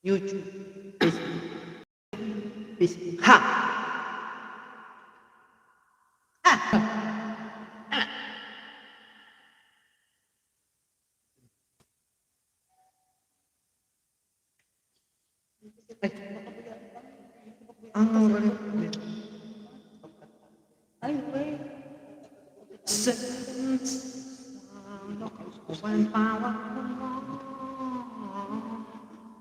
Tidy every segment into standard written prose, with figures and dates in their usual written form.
YouTube, Facebook, Facebook. Ha! Ang ulit. Ay, wait.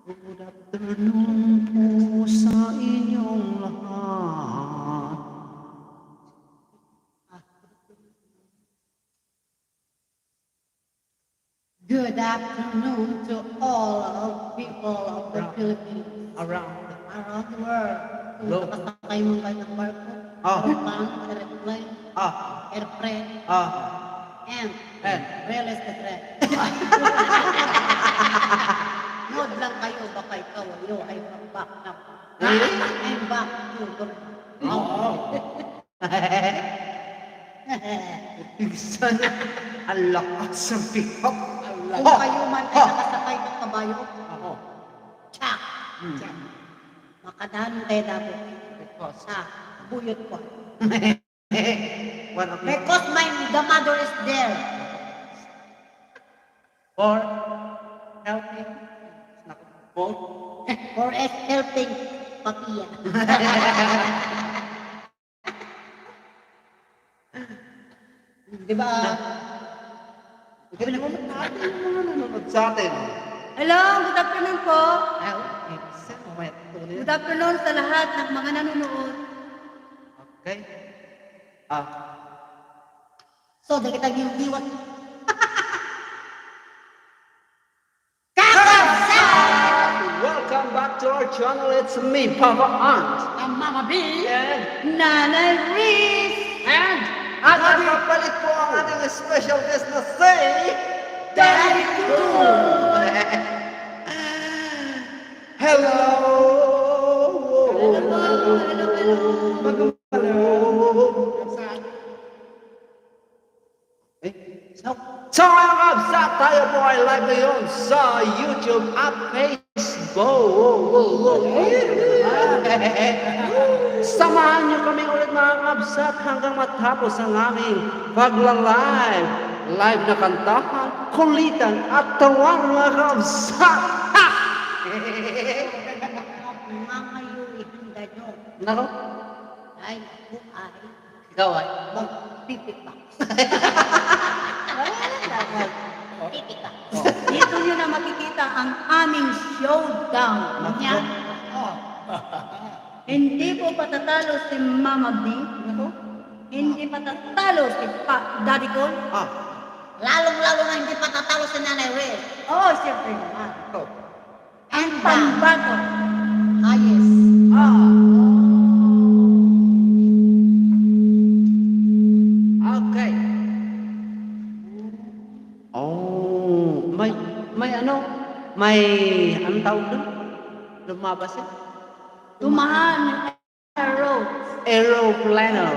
Good afternoon po sa inyong lahat. Good afternoon to all of people of the Philippines. Around. Around the world. Kung Hello. nakasakay mo kayo ng barko, Ah. aeroplane, airplane, Ah, airplane, ah, and and. real estate. Nood lang kayo, baka ikaw ay back na. I'm back to the Bigsan. Ang lakas ng pick-up. Kung kayo man ay nakasakay ng kabayo, Ako. tsak! Tsak. Makadahan kayo dabo. Because buyot ko. One of your... Because the mother is there. For helping. For For helping Papia. Di ba? Hindi naman natin yung mga nanonood sa atin. Hello, good afternoon po. Ay, isa, mamaya tuloy. Good afternoon sa lahat ng mga nanonood. Okay. So, dahil kita giwat. Welcome back to our channel. It's me, Papa Ant. Ang Mama B. And, Nanay Riz. at ang kapalit po ang ating special guest na say, Daddy Cool. Hello! So mga kabsat, tayo po ay live ngayon sa YouTube at Facebook. Samahan niyo kami ulit mga kabsat hanggang matapos ang aming pagla-live. Live na kantahan, kulitan at tawan mga kabsat. Mga Yui, handa nyo. Nako, Ay, ako ay ikaw ay. magpipit pa. Pipit pa. Dito nyo na makikita ang aming showdown. Yan. Hindi po patatalo si Mama B. Hindi patatalo si Daddy Con. Lalong-lalo na hindi patatalo si Nanay Red. Oo, siyempre naman. And Pambato. highest. Okay. Oh, may ano? May anong tawag doon? Lumabas eh? Tumahan ng arrow. Aeroplaner.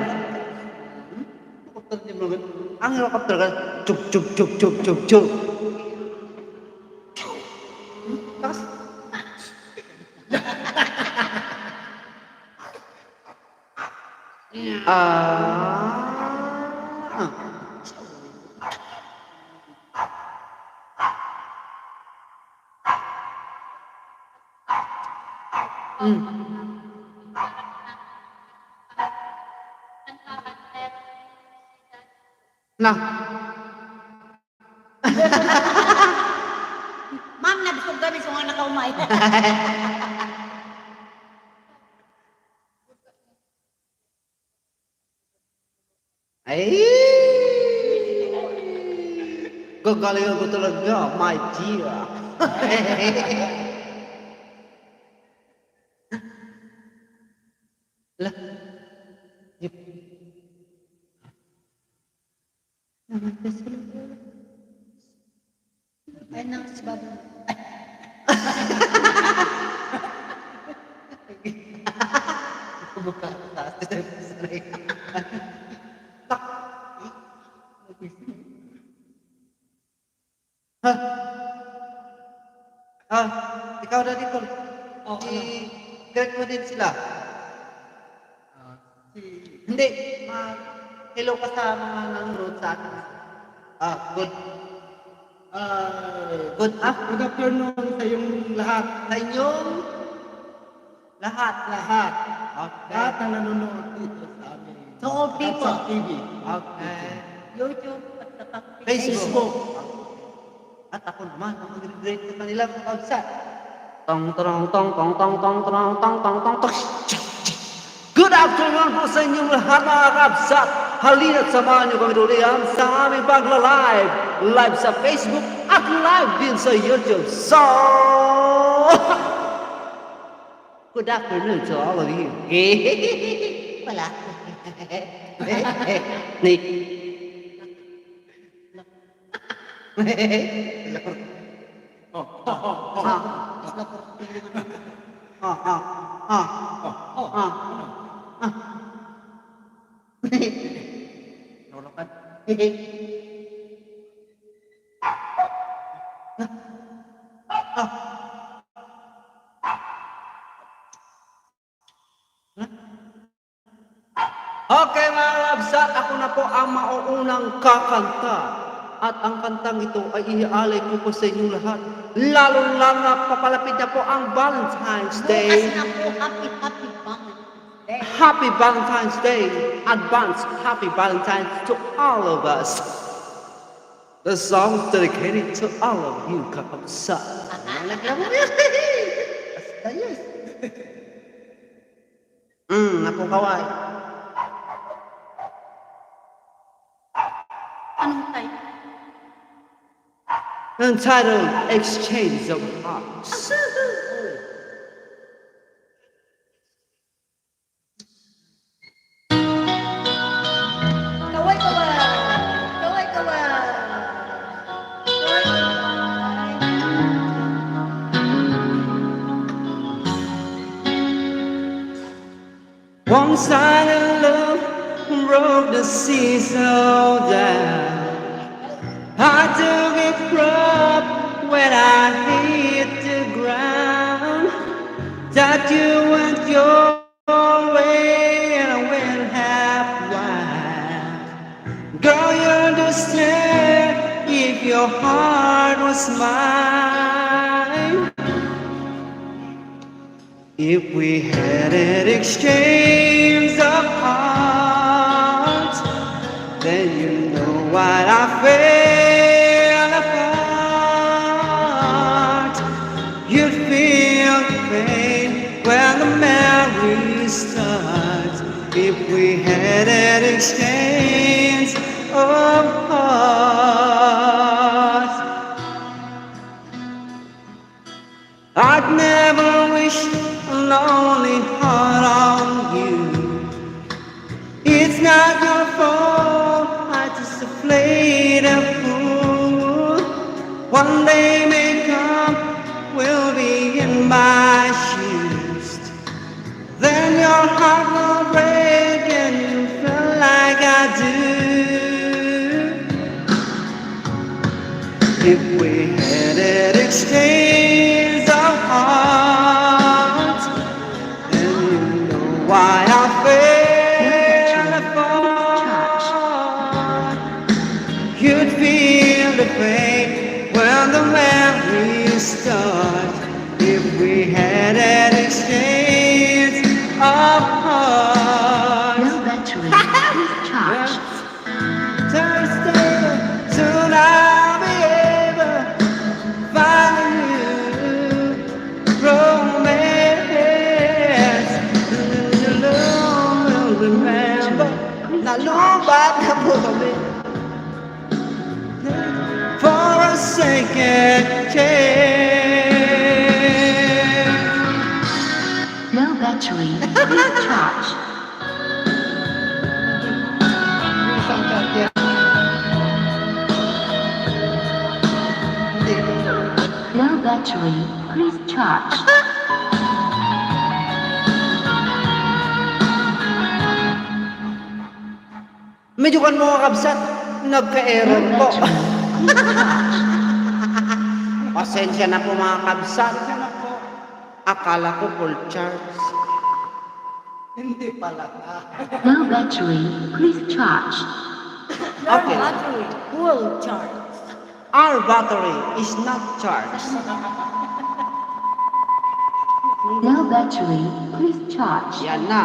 Ang helicopter kan cuk cuk cuk cuk cuk cuk. Tapos nah, Ma'am, nabisog kami sa mga nakaumay. ay, gagaling ako talaga, my dear. Lah, yep. Ay, nang si Babu. Buka taas sanay. Ikaw Daddy Cool. Oh, ano? I-correct mo din sila. Si... Hindi, hello ka sa mga nanonood sa atin. Good Good afternoon sa yung lahat. sa inyong lahat. Lahat. Okay. Lahat na nanonood dito sa amin. To all people. Sa TV. Okay. YouTube at saka Facebook. At ako naman, ang mag-read sa kanila mga kabsat. Tong tong tong tong tong tong tong tong tong tong tong. Good afternoon po sa inyong lahat mga kabsat. Halina't samahan niyo kami tuloyan sa aming pagla-live. Live sa Facebook at live din sa YouTube. So, good afternoon to all of you. Wala. Nick. Nolokan. Okay mga kabsat, ako na po ang mauunang kakanta. At ang kantang ito ay iaalay ko po sa inyong lahat. Lalo-lalo na papalapit na po ang Valentine's Bukas Day. na po, happy Valentine's Day. Happy Valentine's Day. Advance Happy Valentine's to all of us. The song dedicated to all of you kakabsat. Naglaman yan. Basta yes. Napukaway. Anong type? Entitled Exchange of Hearts. Kaway, kaway! Kaway, kaway! Kaway, kaway! One-sided love broke the sea so down. I took it rough when I hit the ground. That you went your way and I went half wild. Girl, you understand if your heart was mine. If we had an exchange of hearts, then you know what I feel apart. You'd feel the pain when the memory starts. If we had an exchange of hearts, I'd never wish a lonely heart on you. It's not your fault, I just played a fool. One day may come, we'll be in my shoes. Then your heart will break and you feel like I do. If we had an exchange of hearts, then you know why I fell apart. You'd feel the pain when the memories start. If we had an exchange of hearts. No battery. Please charge. Thursday, soon I'll be able to find a new romance. The Lord will remember. Nalubat na po kami for a second chance. No battery. Please charge. Isang kanya. No battery. Please charge. Medyo kan mga kabsat, nagka-error No po. battery. Please charge. Pasensya na po mga kabsat. Yan ako. Akala ko full charge. Hindi pala ka. Low battery, please charge. Your Okay. battery full charge. Our battery is not charged. Low battery, please charge. Yan na.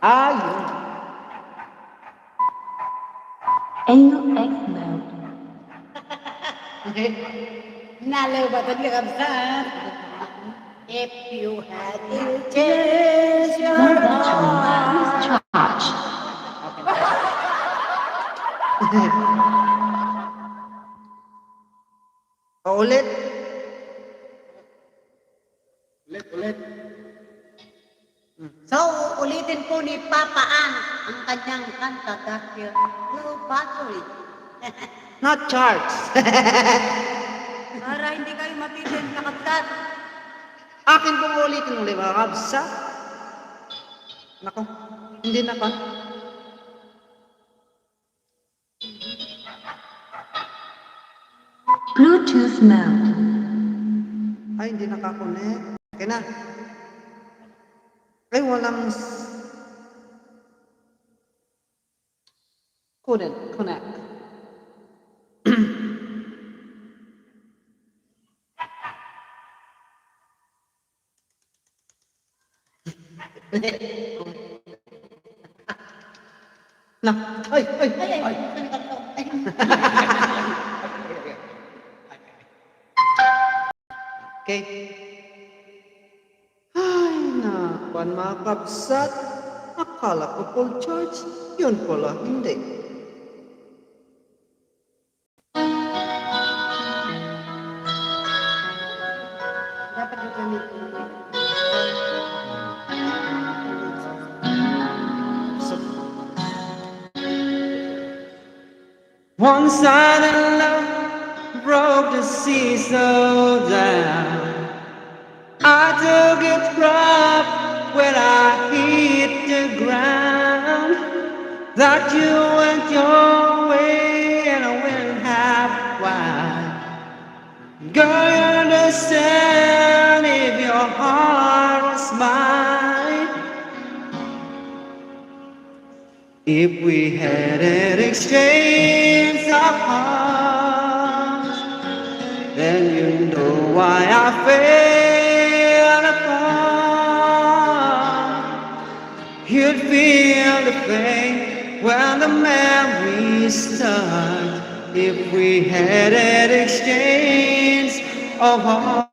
Ayun. AUX mode. Nalaw ba ito niya kabsat? If you had to change Low your battery, heart. please charge. Ulit. Ulit. So, ulitin po ni Papa An ang kanyang kanta dahil low battery. Not charged. Para hindi kayo matitin sa kapsat. Akin pong ulitin ulit mga kabsa. Nako, hindi na pa. Bluetooth mode. Ay, hindi nakakonect. Okay na. Ay, walang... Couldn't connect. Na, ay, ay, ay. Okay. Ay, nakuan mga kabsat. Akala ko full charge. Yun pala, hindi. Dapat yung gamit ko. So, one-sided love broke the sea so down. I took it rough when I hit the ground. That you went your way and I went half wide. Girl, you understand if your heart was mine. If we had an exchange of hearts, then you know why I fell apart. You'd feel the pain when the memories start. If we had an exchange of hearts,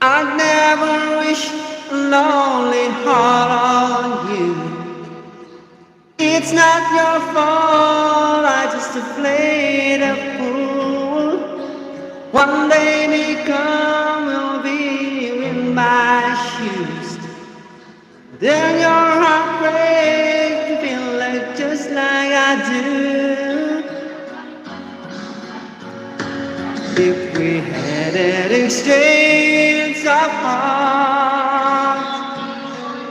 I'd never wish a lonely heart on you. It's not your fault, I just played a fool. One day may come, you'll be in my shoes. Then your heart breaks, you feel like just like I do. If we had an exchange of hearts,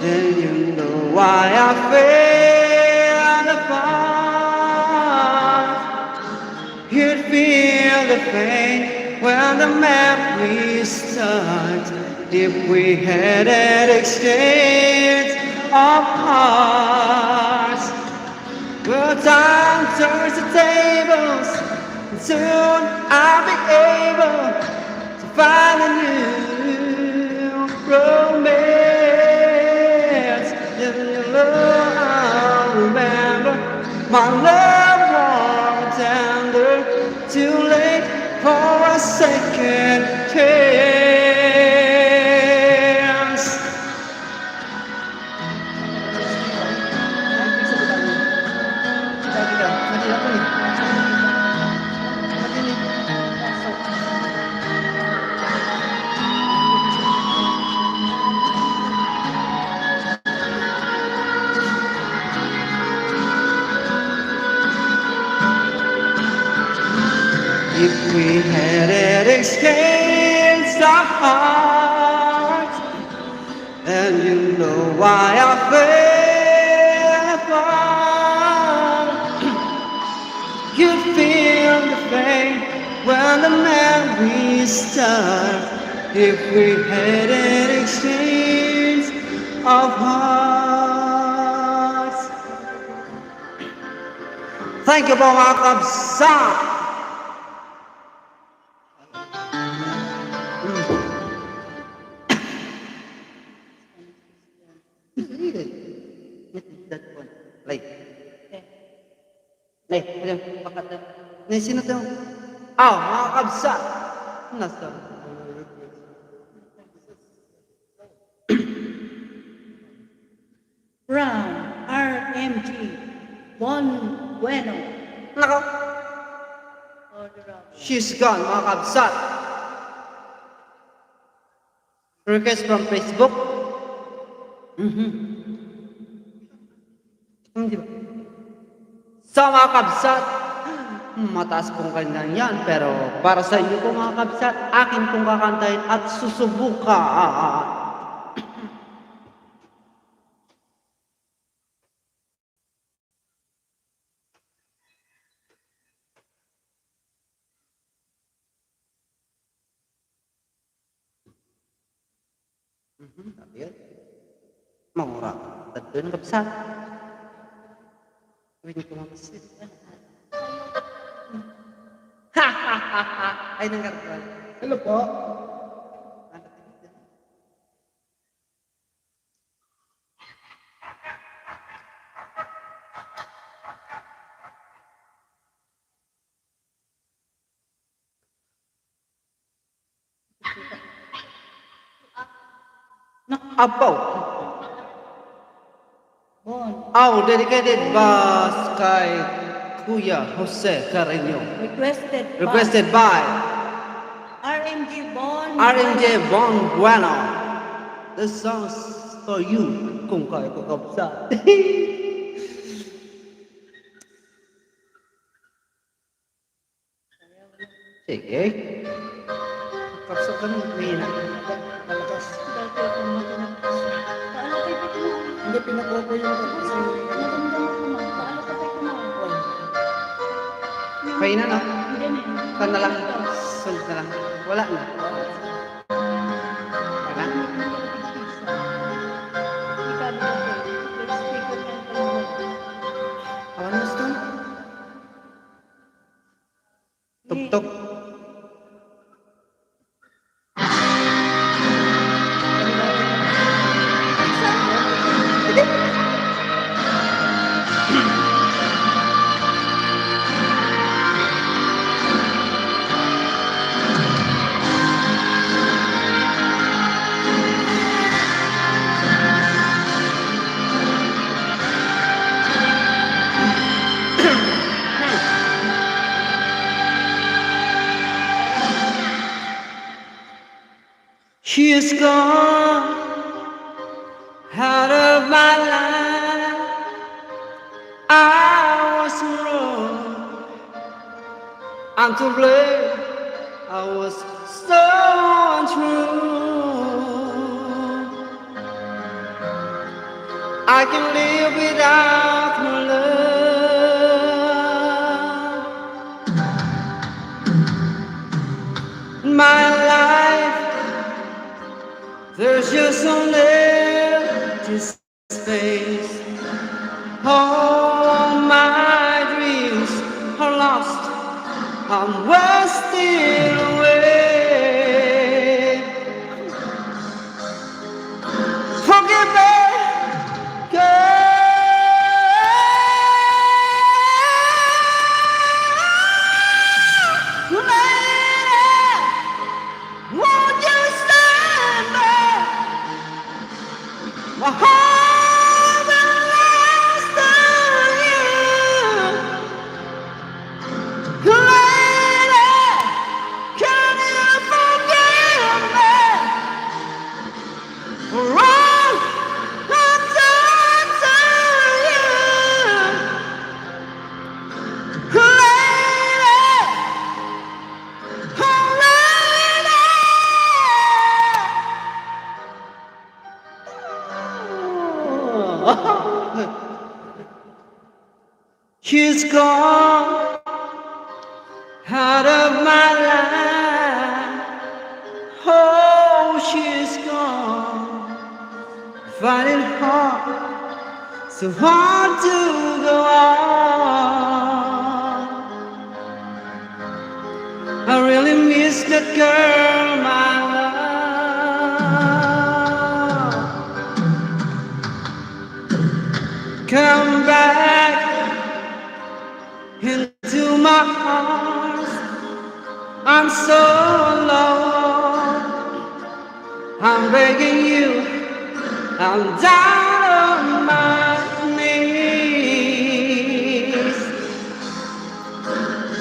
then you know why I fell apart. You'd feel the pain when the memories start. If we had an exchange of hearts, well, time turns the tables, and soon I'll be able to find a new romance. In your love, I'll remember my love more tender. Too late for a second chance. If we had an exchange of hearts, and you know why I and the man we start if we had an exchange of hearts. Thank you po mga kabsat! That one. Like. Like, bakit? Sino to? Mga kabsat! Nasa. From RMG, Bon Bueno. Nako, Order of she's gone mga kabsat. Request from Facebook. Hindi ba? Sa mga kabsat, mataas pong kanya yan, pero para sa inyo po mga kabsat, akin pong kakantahin at susubukan. Sabi yun. Mangura. Tadto ng kabsat. Sabi niyo po mga kabsat. Ha ha ha ha. Ay, nanggarapal. Hello po. Apaw. Bon. Dedicated by kay Kuya Jose Carreño. Requested by RMG Bon. RMJ Bon Bueno. This song's for you, kung kaya ko kabsat. Sige. Kabsat ka nung mahina. Malakas. Dati ako matinakas. Paano kayo pa kumain? Hindi pinakuha ko yung kasi Maganda mo kumain. Paano ka pa kumain? Kaya na, no? Hindi na yun. Kan na lang. Sunod na lang. Wala na. Wala na. Awan mo gusto? Tuk-tuk. She is gone out of my life. I was wrong. I'm to blame. I was so untrue. I can live without her love. My life. There's just only empty space. All my dreams are lost. I'm wasting away. Forgive me, girl. Lady, won't you stand there? My heart belongs to you. Lady, can you forgive me for all I've done to you? Lady, oh lady. She's gone out of my life. so hard to go on. I really miss that girl, my love. Come back into my arms. I'm so alone. I'm begging you. I'm down on my knees.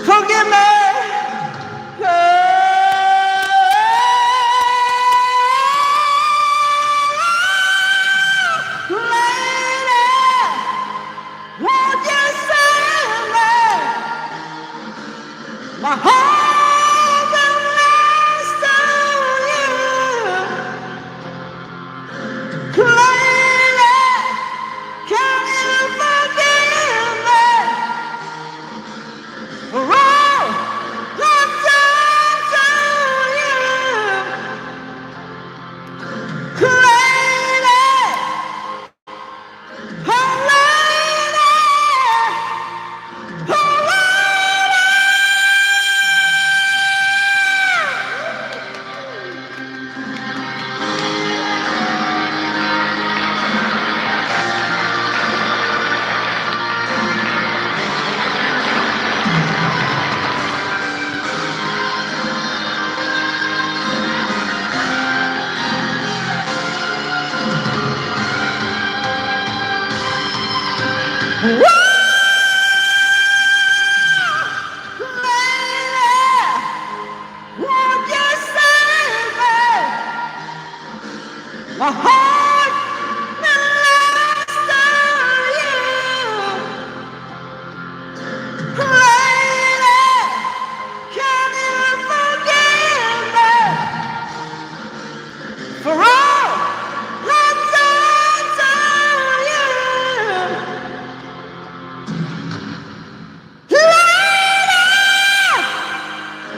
Forgive me. Lady, won't you save me? My heart belongs to you. Lady, can you forgive me for all I've done to you? Lady, oh lady, oh lady. My heart belongs to you. Lady, can you forgive me for all I've done to you? Lady,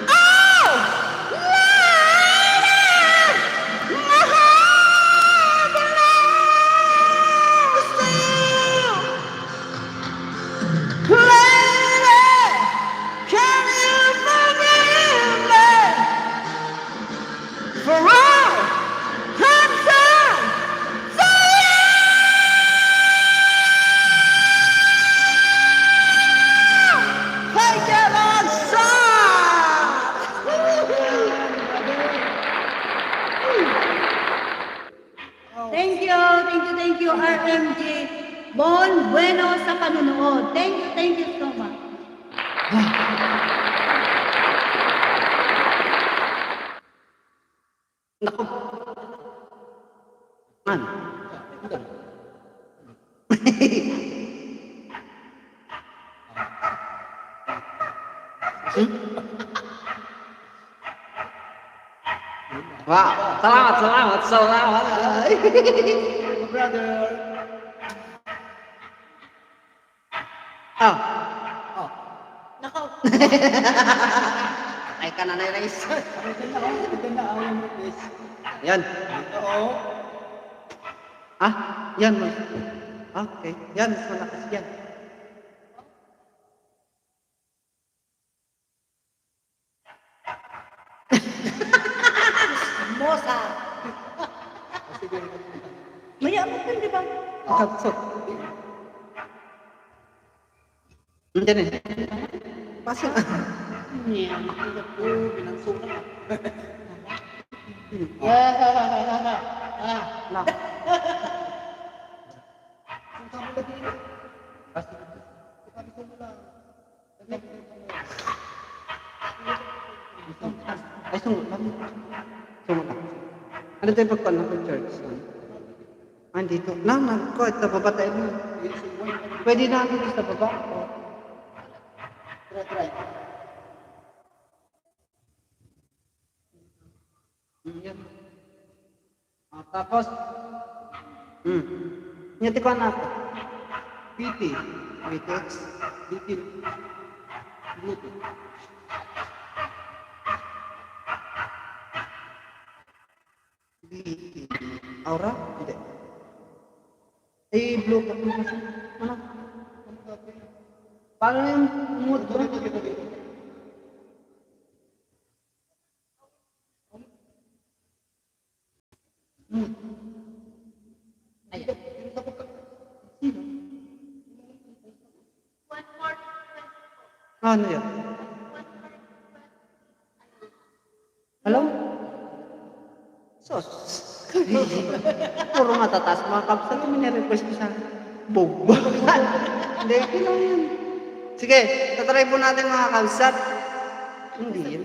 oh, lady, my heart belongs to you. Lady, can you forgive me for all I've done to you? Thank you, Lord, son. Thank you, RMG. Bon Bueno sa panunood. Thank you so much. Naku. Man. Wow, selamat. Brother. Oh, Nako. ay ka na na Rice. Maganda yung request. Yan. Oo. Ah, yan. Okay, yan, mas malakas yan. Mosa. Mayabot din, di ba? Kapsok. Nandiyan eh. Pasok. Yan. Pinangsungan. Na. Ay, sunod lang. Sunod lang. Ano tayo pagkuhan ng church? Ah, dito. Ko, ito baba tayo mo. Pwede na dito sa baba. Try. Yan. Tapos, nyati ko na ako. PT. VTX. PT. Bluetooth. VT. Aura? Hindi. Eh, Bluetooth mo kasi. Ano? Paano na yung mood ko? Ano yun? Hello? Sos. Puro matataas mga kapsat. Ito minirequest ko sa Bog. Hindi, kailangan yan. Sige, tatry po natin mga kapsat. Hindi yun.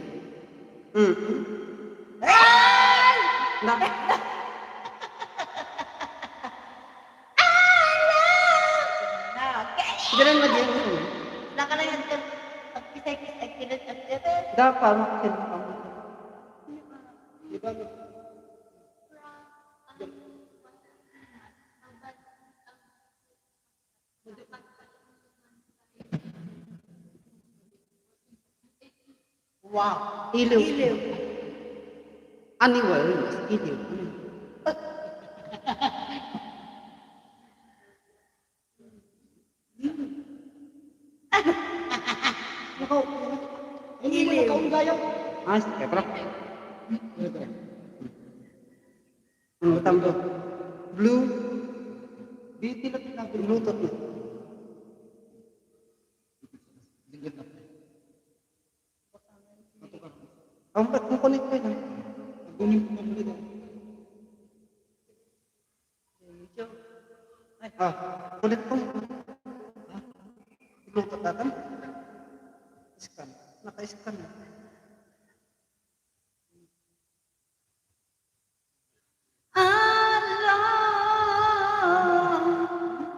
Na. Ganun mag-yun. Nakalayan ka. Pag-kisay-kisay, kinat-at-at. Dapat makikin mo kami. Wow. Iliw. Iliw. Aniwal. Iliw. Hindi mo nakaunggayang. Ah, sige, bro. Ano ba tawag doon? Blue. Biti lang sinabi. Bluetooth na. Ang ba't mo connect ko yun? Nagunin ko muna dito. Connect ko. Bluetooth natin? Scan. Naka-scan na.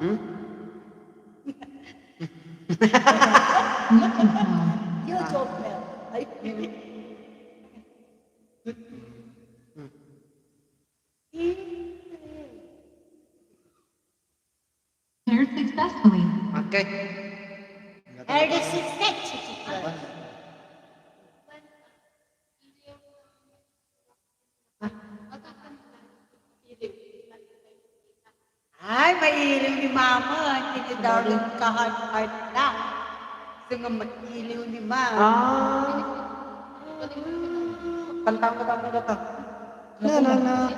Hmm? Bluetooth mode. YouTube na. Ay, Paired successfully. Okay. Ay, mailiw ni Mama. Hindi ni darling ka-heart na. Gusto nga mailiw ni Mama. Kanta-kanta ka. Na.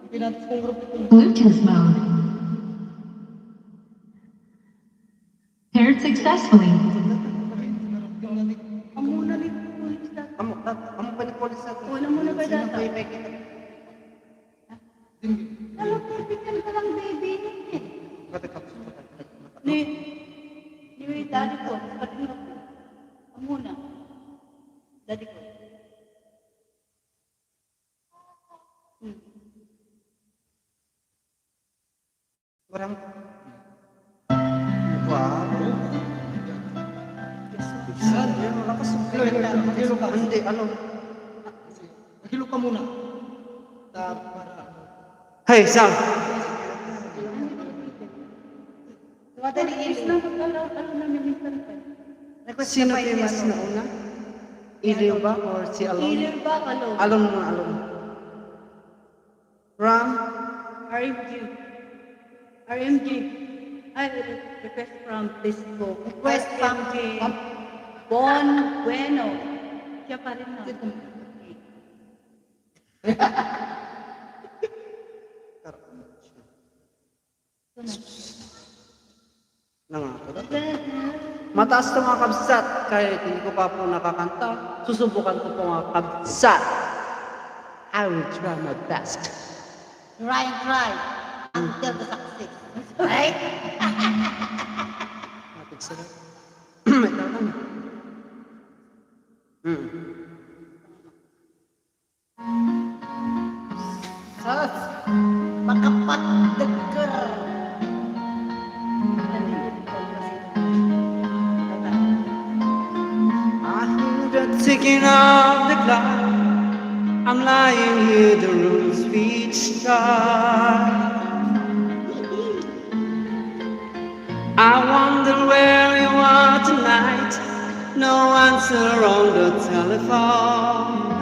Pinatas ko yung group ito. Bluetooth mode. Paired successfully. Amuna ni Pulis na. Amo pa ni Polis sa Wala mo na ba data? kita. Nalapitan ka lang, baby. Kata kapsa. Ni daddy ko. Kanina ko. Amuna. Daddy ko. Orang. Wow. Yan, lakas. Hilo ka. Hindi, ano. Hilo ka muna. Para Hey, Sam. Wala ni Ilis na magkalaw. Ano na minsan pa. Sino famous na una? Iliw ba or si Alon? Ilir ba? Ano? Alon mo, Alon. Ram? RMG. RMG. Ay, request from Facebook. Request from Bon Bueno. Siya pa rin na. Mataas to mga kabsat, kahit hindi ko pa po nakakanta, susubukan ko po mga kabsat. I will try my best. Try and try until the success. Right? Matig sila. May tanong. Sus, makapagdagger. I hear the ticking of the clock. I'm lying here, the room's pitch dark. I wonder where you are tonight. No answer on the telephone.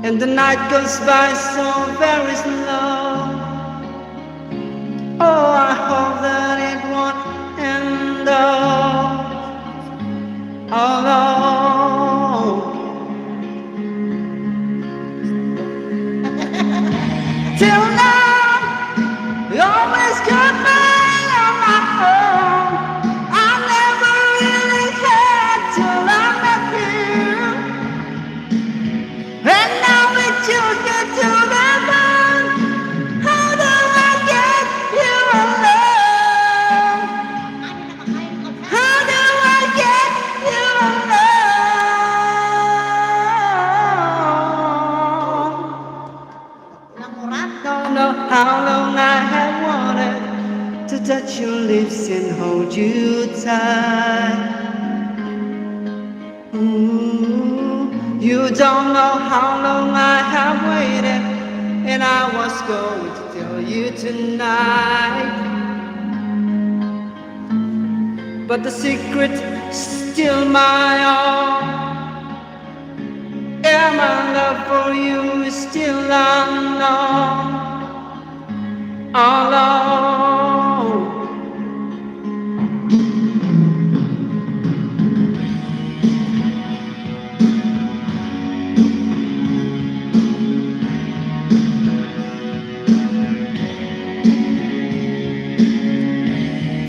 and the night goes by so very slow. Oh, I hope that it won't end all alone. Till now, you always got me on my own. I never really cared till I met you. And now we just get to the bone. How do I get you alone? How do I get you alone? Don't know how long I have wanted to touch your lips and hold you tight. You don't know how long I have waited, and I was going to tell you tonight. But the secret still my own. Yeah, my love for you is still unknown. Alone.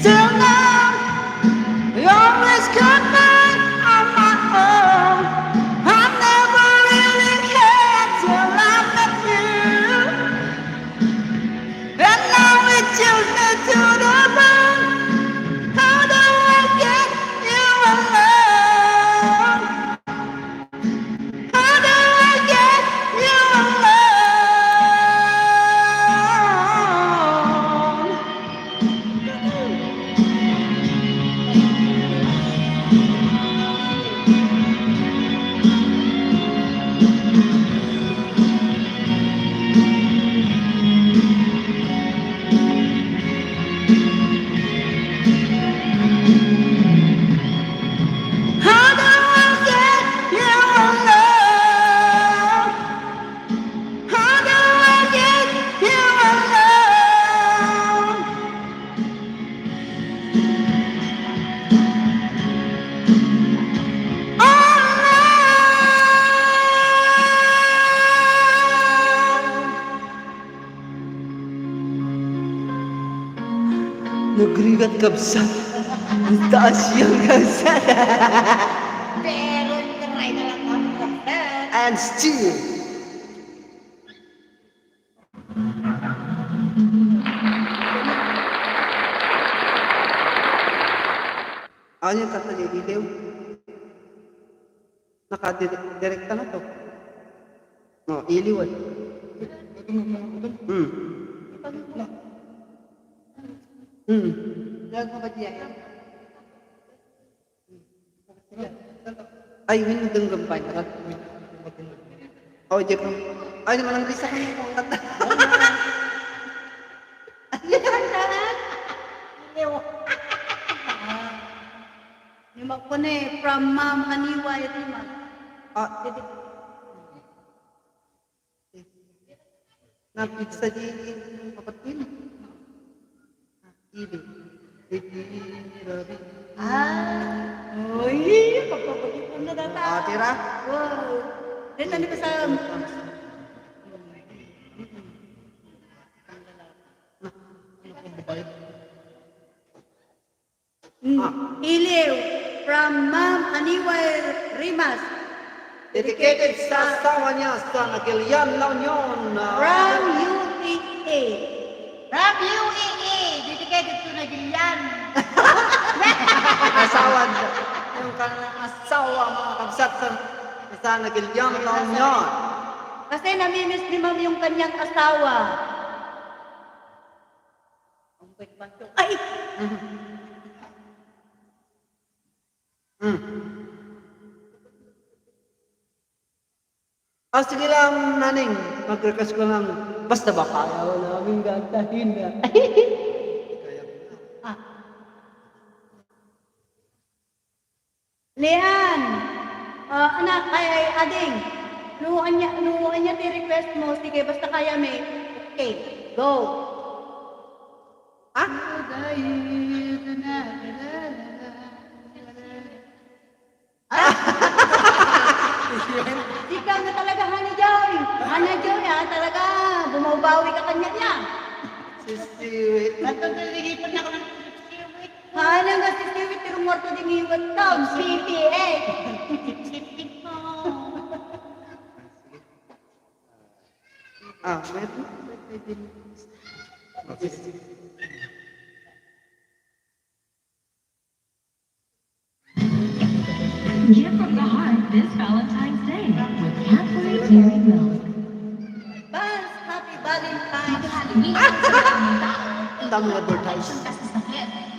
Till now, you always got me on my own. I never really cared till I met you. And now we just get to the bone. How do I get you alone? How do I get you alone? How do I get you alone? How do I get you alone? Nagrigat kabsat. Ang taas yung kabsat. Pero try na lang kami kapsat. And still. Ano yung kataliliw? Nakadirekta na to. No, iliwan. Lag mo ba diya? Ay, winudang gampay. Oh, Jeff. Ay, naman ang risa kami. Yung ako na from Ma'am Aniwa Rimas. Ah, napitsa di kapatid. Ibig. Oy, pagpapagipon na data. Ah, tira. Wow. Dito ni pa sa Iliw from Ma'am Aniwa Rimas. Dedicated sa asawa niya sa Nagilian, La Union. From UAA. From UAE, dedicated to Nagilian. asawa yung kanyang asawa mga kabsat sa Nagilian, La Union. Kasi namimiss ni Ma'am yung kanyang asawa. Ang pagpasok. Ay! Ah, sige lang, naning. Mag-request ko lang. Basta ba kaya wala namin gantahin na. Lian! Anak, ay ading. Nuuan niya ti-request mo. Sige, basta kaya may. Okay, go. Ha? Ikaw na talaga, Hana Joy. Hana Joy, talaga. Bumabawi ka kanya niya. Sisiwit. Natutulilipan na ako ng siwit. Hana nga si Siwit, pero morto din iwat town, CPA. Sipit mo. Meron. Okay. Give from the heart this Valentine's Day with Cadbury Dairy Milk. Bans, happy Valentine's. Ang daming advertising.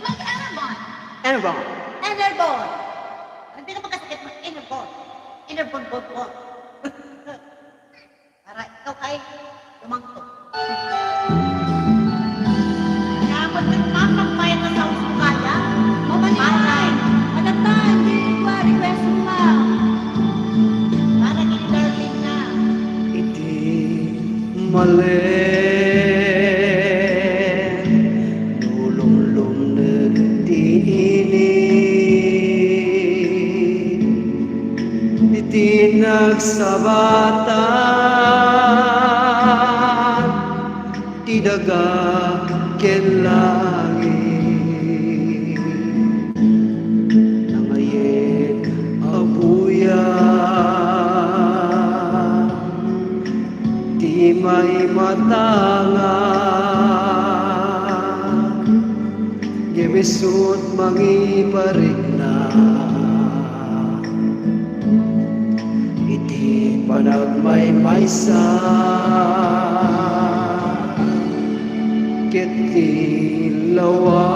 Mag-Enerbon! Ano ba? Enerbon. Hindi na magkasakit ng Enerbon. Enerbon po. Para ikaw ay lumangto. Naamot ng mamang bayan na sa usukaya. Mamanay. Adatan, di ko request mo nga. Para kay darling na. Iti mali nulong-lung nagtiini iti nagsabatan ti daga ken langit nangayen abuya di may matanga Gebesut mangiparik na iti panagmaymaysa ket lawa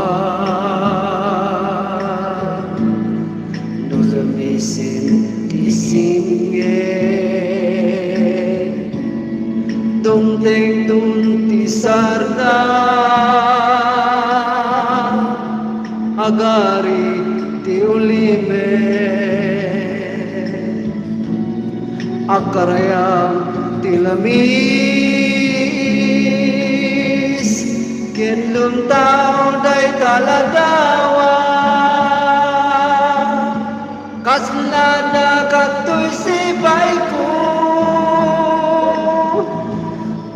no lumisin tisingen dongteng tunti sarda agari ti ulime akarayang tilamis ken lumtaw day taladawa kaslada katoy sibay ko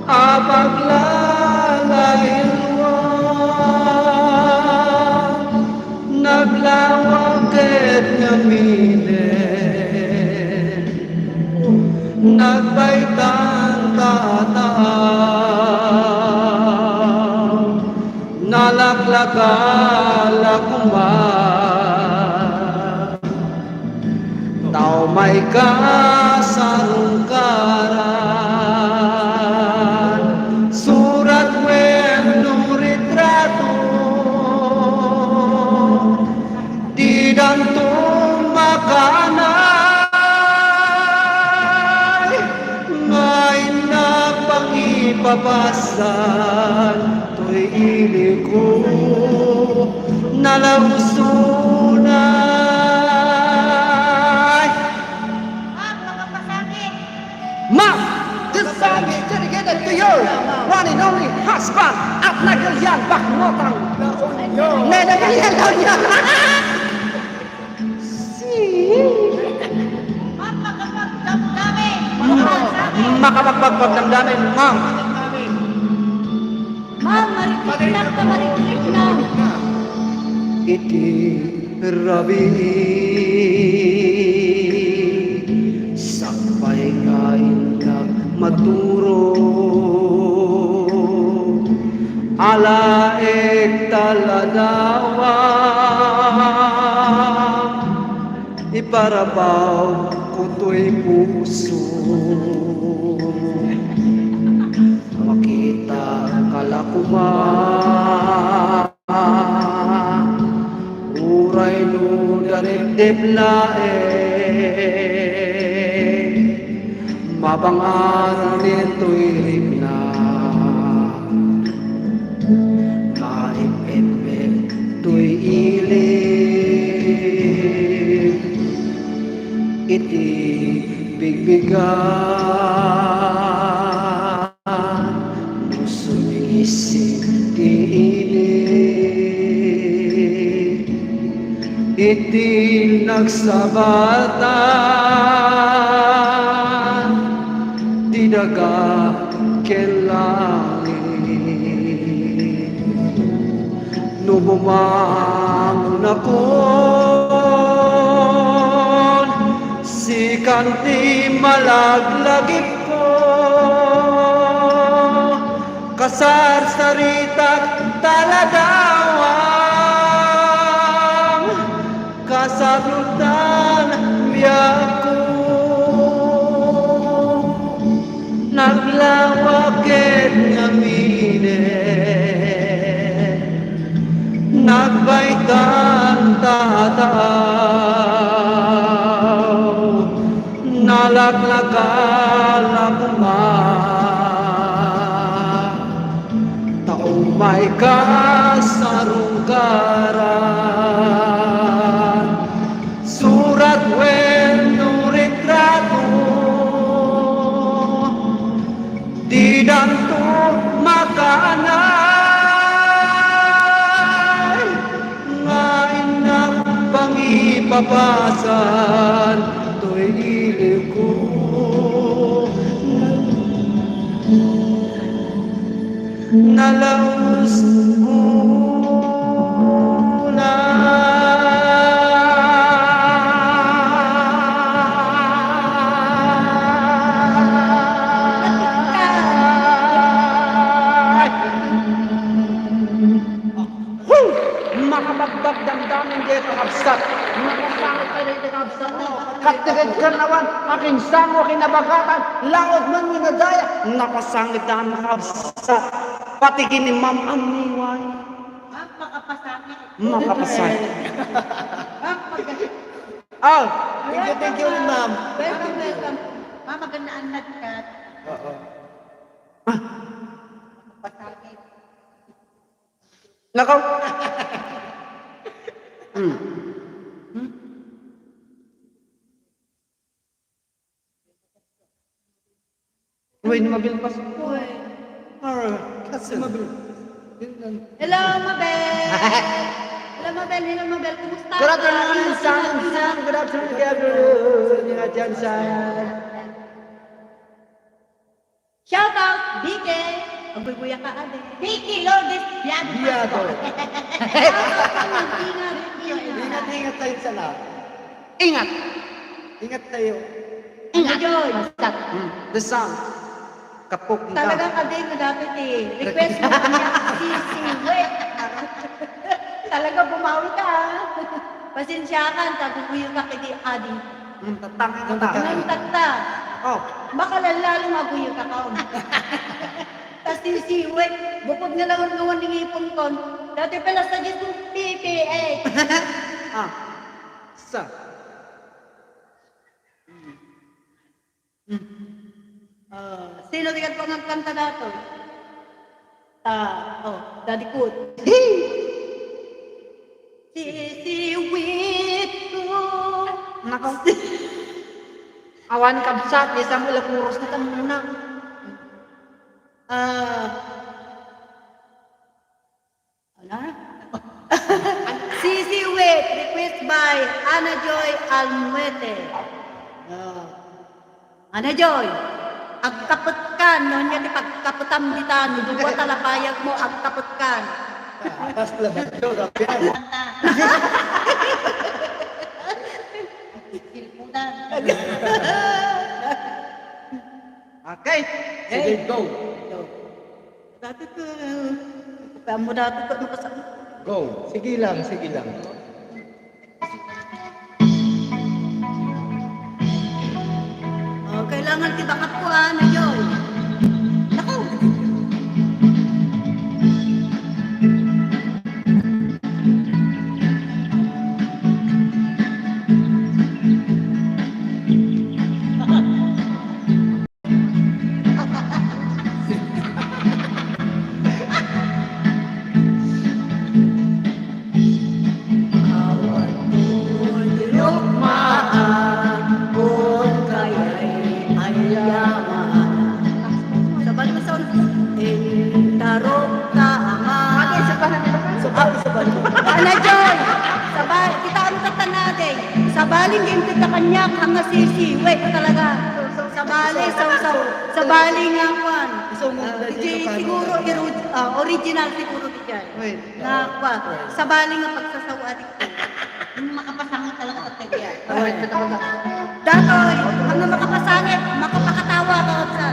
abaglalahilwa naglawag ket ngaminen nagbaitang tataw nalaklakalakuman tao may kasarungkaran surat wenno retrato di dantung makanay ngay na pangipapasan to'y ili ko nalausunay Ma'am, this song is dedicated to you, one and only husband at Nagalian Baknotang. Nagalian daw niya. Makapagpagdamdamin, ma'am. Ma'am, mariklik na, mariklik na. Iti rabi sakpay ngayon na maturo alaek taladawa iparabaw kuto'y puso makita kalakuman uray no daribdib laeng mabangaran nito'y ribna maipipip to'y ilig iti bigbigan Musulisik diinit Itil nagsabatan Di daga kelangit Nubumang nakon Si kanti malaglagip ko Kasar saritak taladawang Kasarutan biyak ko Naglawakit ngaminin Nagbaitan tataw Nalaklakal ako nga Taong may kasarunggaran Surat weno retrato Di danto makanay Ngayon ang pangipapasan To'y iliw ko Nalaus makabagdag damdamin di kakabsat makasangit ka rin kakabsat katigid ka naman aking sango kinabagatan laot man minadaya nakasangit daan kakabsat patigin ni Ma'am Aniwan makapasakit Thank you, ma'am. Welcome, welcome. Magandaan nagkat. Pasakit. nakaw Uy, mabilpas Uy. Kasi mabili. Hello, Mabel. Hello, Mabel. Hello, Mabel. Kumusta? Good afternoon, Sam. Good afternoon, Gabriel. Ingat yan, Sam. Shout out, DK. Ang bubuya ka, ade. Vicky Lourdes Biado. Biado. Ingat. Ingat tayo sa lahat. Ingat. Ingat tayo. Ingat. Joy. The sun. Kapok ka. Talagang ade mo dapat eh. Request mo niya si Wet. Talaga bumawi ka. Pasensya ka. Tagubuyo ka kay adi. Tatang. Anong takta? Oh. Baka lalo maguyo ka kaon. Tapos si Wet, bukod na lang ang gawan ng ipon kon. Dati pala sa Diyos PPA. Sa. Sino tigat pa ng kanta dato? Daddy Kut. Sisiwit ko. Nakaw. Awan kabsat, isa mo lakuros na muna. Ano? Sisiwit, request by Ana Joy Almuete. Ana Joy, agkaputkan, no niya di pagkaputamditan, duwa talapayag mo, agkaputkan. Tapos labat ko, rapian. Okay. Sige, go. Dati ko, kaya mo dati ko, nakasama. Go. Sige lang, sige lang. Kailangan tibakat ko, Ana Joy. Naku! Lukmaan, kung kaya'y Joy, kita ang tatanade. Sa baling intid na kanyak, hanga sisiwe ko talaga. Sa baling, sa baling nga kwan. So, Siguro, original siguro diyan. Wait. Na kwa, sa baling nga pagsasawari ko. Makapasangit talaga sa tagyan. Wait, teka lang. Datoy, ang makapasangit, makapakatawa ka sa.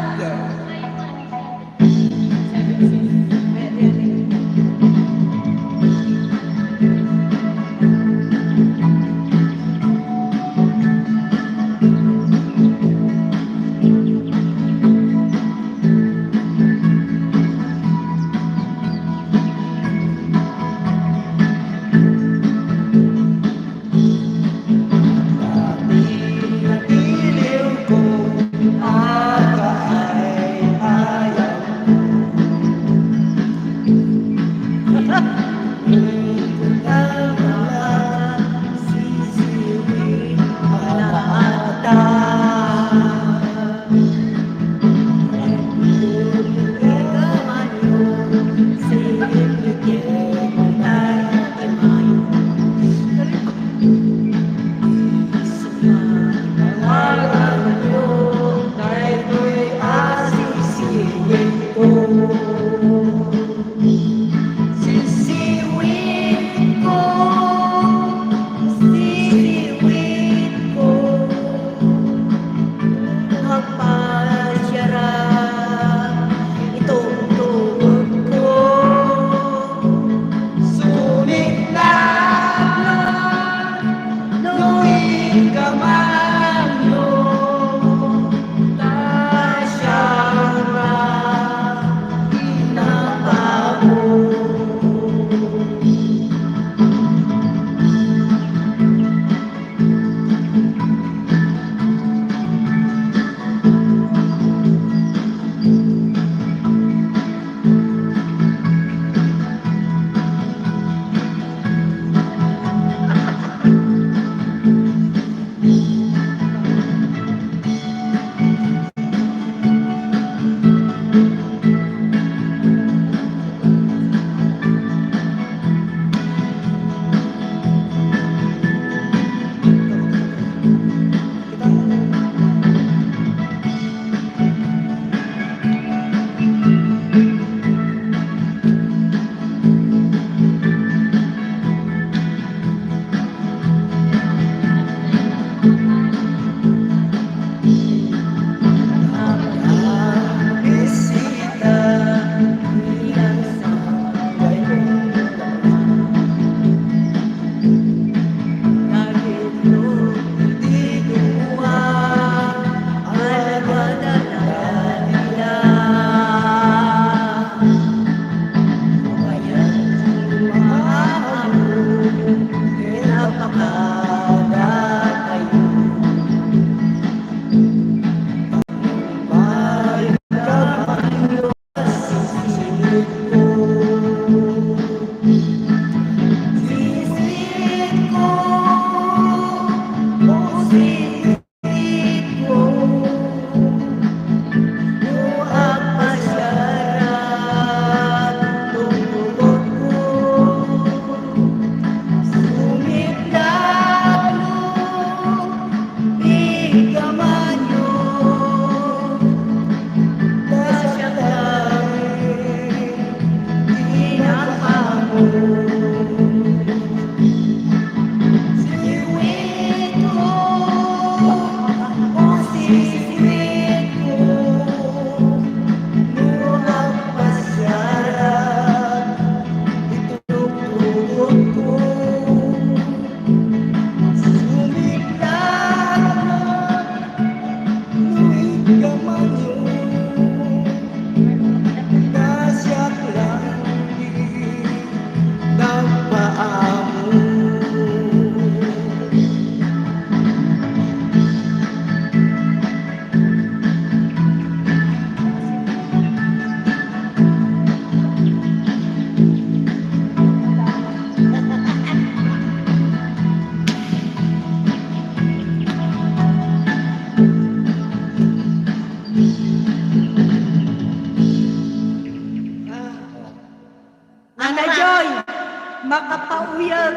Makapauyag.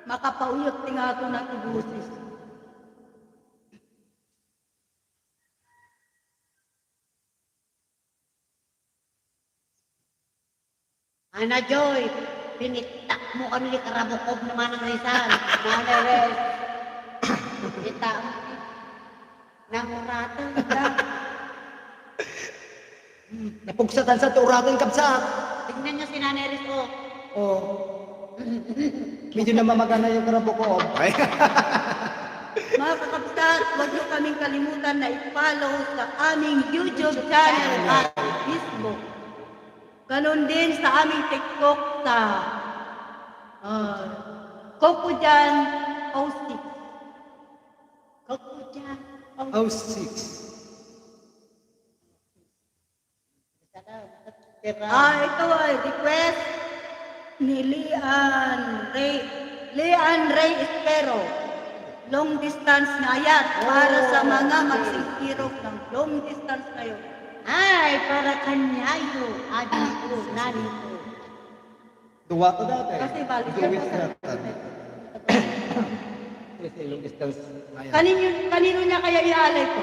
Makapauyag tingato na ibusis. Ana Joy, pinitak mo kami ni Karabukob naman ng Rizal. Manares. Kita mo. Nanguratan ka. Napugsatan sa turatan kapsat. Tingnan niyo si Naneris ko. Oh. Medyo namamagana yung karabo ko. Ay. Mga kakabsat, huwag niyo kaming kalimutan na i-follow sa aming YouTube channel at Facebook. Ganon din sa aming TikTok sa Kokujan Austik. Kukujan. House 6. Ito ay request ni Lian Ray Espero. Long distance na ayat para sa mga magsisirok ng long distance ngayon. Ay, para kanyayo. Adi ko, nani ko. Duwa ko dati. Kasi balik siya Duwis pa sa na. Kasi long distance. Ayan. kanino niya kaya ialay ko?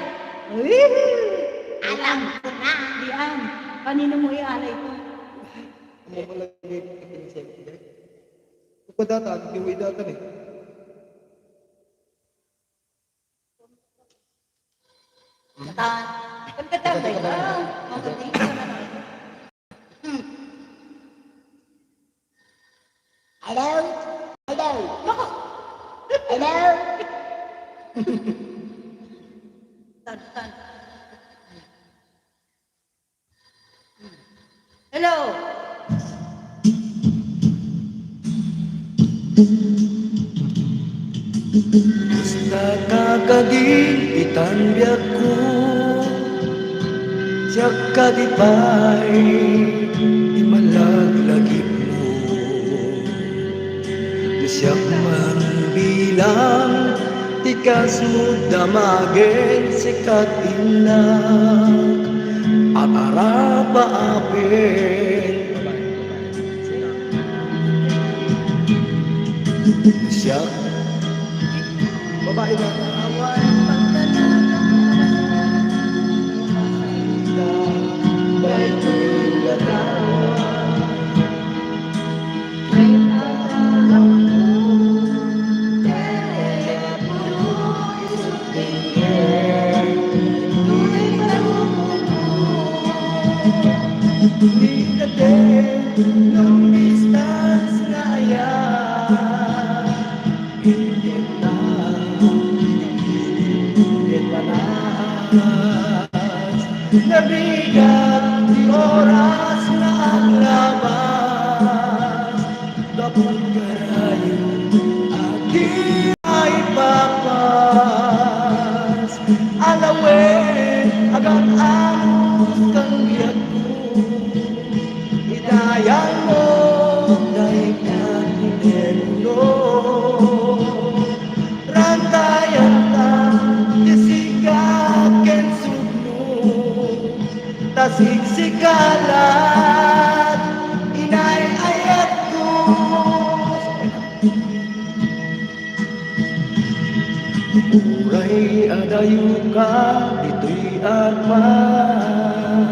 Alam ko na. Lian, kanino mo ialay ko? Mamalagay ko sa pinsan. Ko data, diwi data ni. Pagkatambay ka. Magaling ka na. Hello? Hello? Hello? Tan. Hello. Nakakadiitan biyak ko siyak kadipay imalagлагip mo siyak man bilang tikas mo damagin sikat inak at arapa apin siyak babae na awan long distance na ayan hindi panas nabigat di oras na ang labas dapat karayo at di ay papas alawin hanggang angus kang biyak ko idayang mo dahil kang inerno rantayan tasiksikalat inay ayat ko uray adayo ka dito'y arman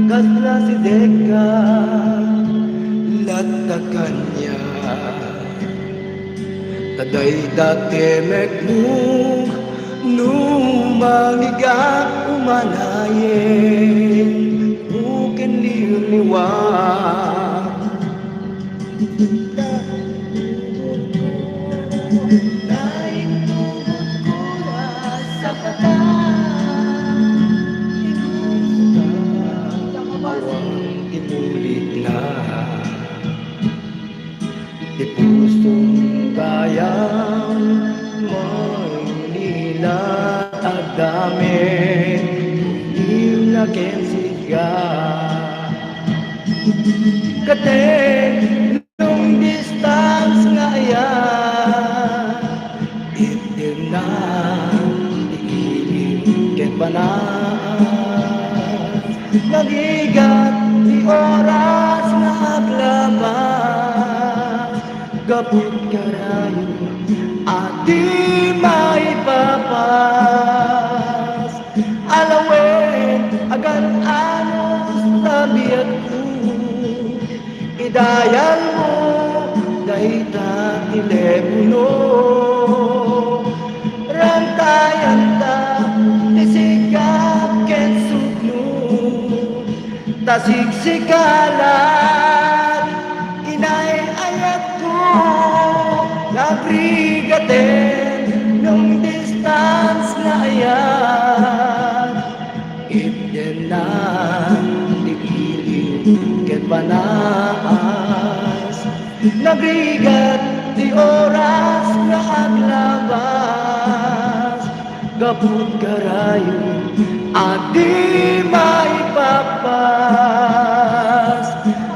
kasla si Deka latakan niya taday datemek mo numangigak umanayin bukan liliwag lain tubod ko sa kata awang tinulit na di pusong kayang Maynila at dami Yung nakensiga Kateng long distance nga yan Itim na Iilim ken panas Nagigat di oras na aglabas gabut karayo at di maipapas. Alawen agan anos tabiat ko, idayal mo dahita telepono. Rantayan ta isigap ken sugno, tasigsikalat inay ayat ko, nabrigaten nung distance na ayat. Ibyen na digiliw ken panaas, nabrigat di oras na aglabas. Gabut karayo at di maipapas.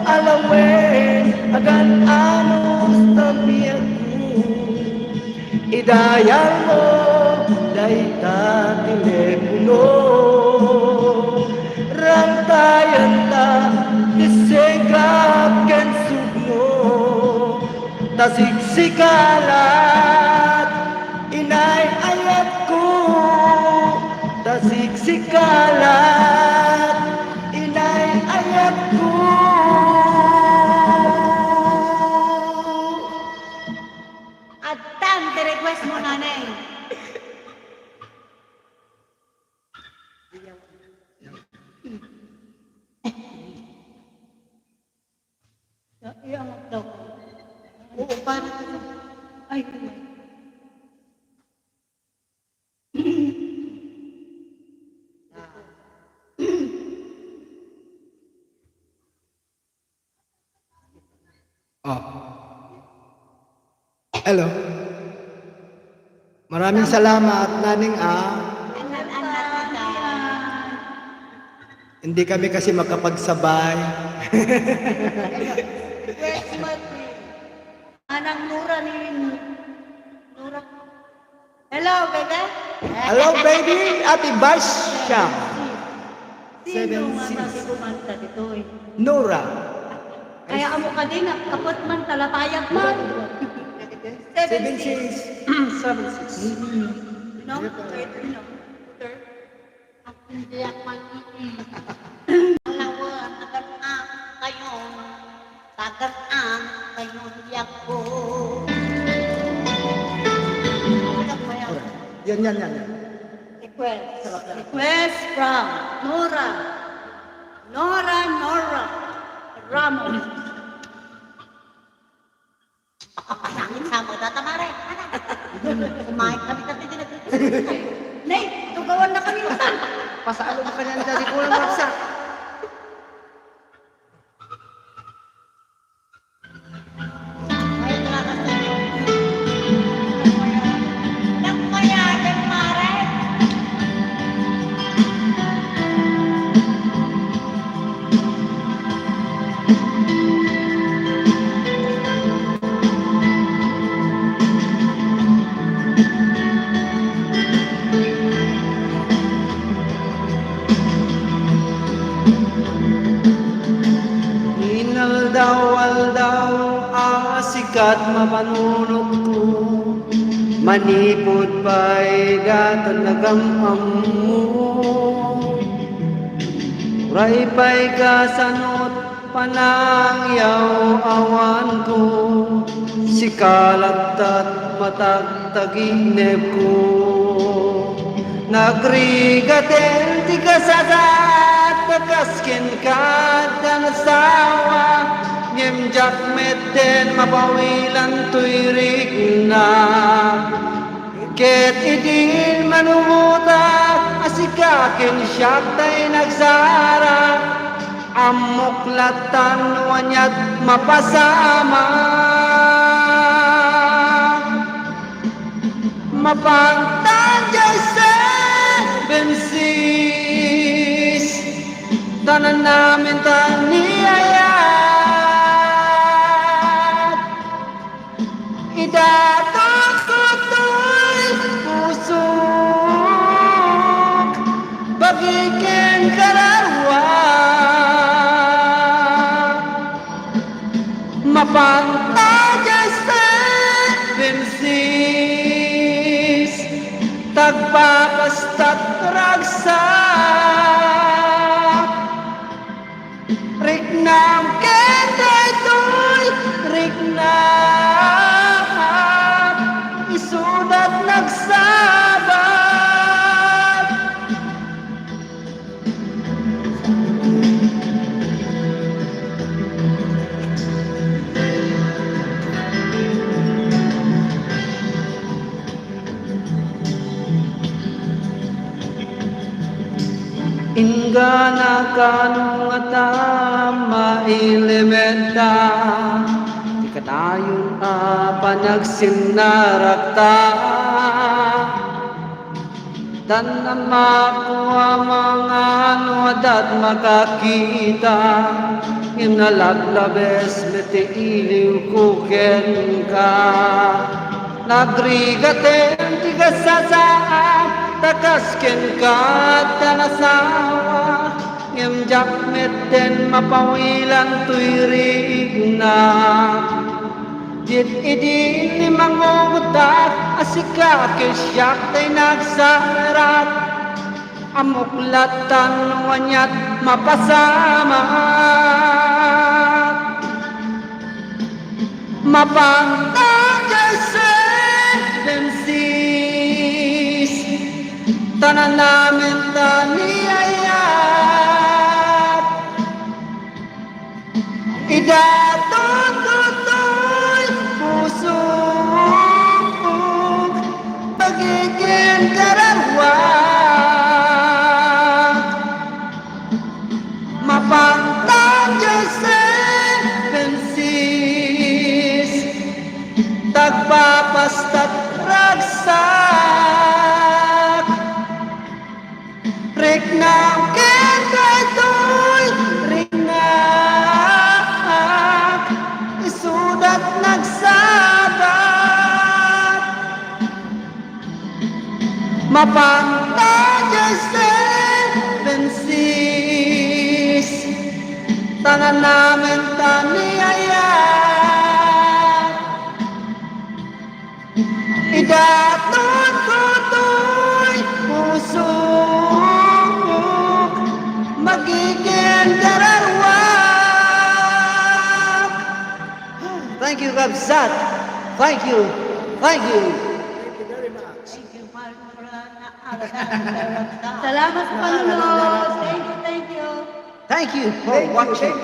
Alawen agan anos tabiat ko, idayal mo dayta telepono. Rantayan ta isigap ken sugno, tasigsikalat inay ayat ko, tasigsikalat inay ayat ko. At tan, request mo nanay. Iangat daw. Oo, paano ka? Ay, Oh. Hello. Maraming salamat, Naning A. Anak-anak na. Hindi kami kasi makapagsabay. request mo anang Nura ni Nura. Hello, baby. Hello, baby. Ate Basha. Sino nga 7-6. sabi kumanta dito eh? Nora. Kaya amo ka din, kapot man, talatayag man. 7-6. 7-6. No? Wait, no. Sir? At hindi ako alawan, nagan-ang kayo. Tagan-ang kayo niyak ko. Yan. Request. Request from Nora. Nora Ramos. Pasangin sa mo, tatamare. Kumain kami kasi Nay, tugawan na kami usan. Pasalo mo ka niyan dyan, kulang baksa. Ay, talaga sa iyo. Nagmaya, nagmare. Inaldaw asikat mapanunot ko, manipod pa'y datan nagamam mo. Ray pa'y kasanot panangyaw awan ko, sikalat at matagtagineb ko. Nagrigaten ti kasasat, kakaskin ka dan sawa, ngem meten mapawilan tuirig na. Ket idin manumuta, asikakin siya tay nagsara, amuklatan wanyat mapasama. Mapangtanjay sa bensis, tanan namin taniyayat. Idatot ko to'y pusok, bagikin kararwa. Mapangtanjay sa Bensis tagpapasta't ragsak Riknam kendaytoy Riknam isudat nagsabat Ingana kanong mailementa Di ka tayong panagsinnarakta Tanama ko ang mga nuadat makakita Inalaglabes meti iliw kuken ka Nagrigaten tiga sasaan Takasken ka tanasawa Ngimjak meten mapawilan tuirig na Dit idin ni mangungutat Asika kisyak tay nagsarat Amuklatan wanyat mapasama Mapantagay sa bensis Tanan namin taniyayat Idatututoy puso Pagiging karawat Mapantagay sa bensis Tagpapasta't ragsak Riknam kendaytoy Riknak isudat nagsabat Mapantagay sa bensis Tanan namin taniyayat Idatututoy puso Magiging dararwak Thank you, Kabsat. Thank you. Thank you. Thank you, Salamat sa panunod. Thank you. Thank you for watching.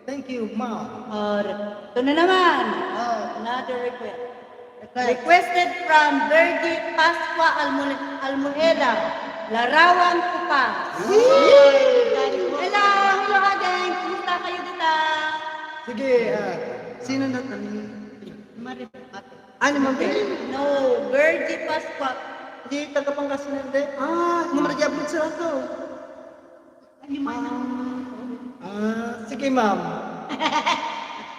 Thank you, ma'am. Ito na naman. Another request. Requested from Virgie Pascua Almuheda, Larawan Kupas. Hello, Aden. Kumusta kayo dito? Sige, Sino na tanong? Maripat. Ano mo ba? No, Virgie Pascua. Di taga Pangasinan din. Mamarjabot sila to. Ano man sige, ma'am.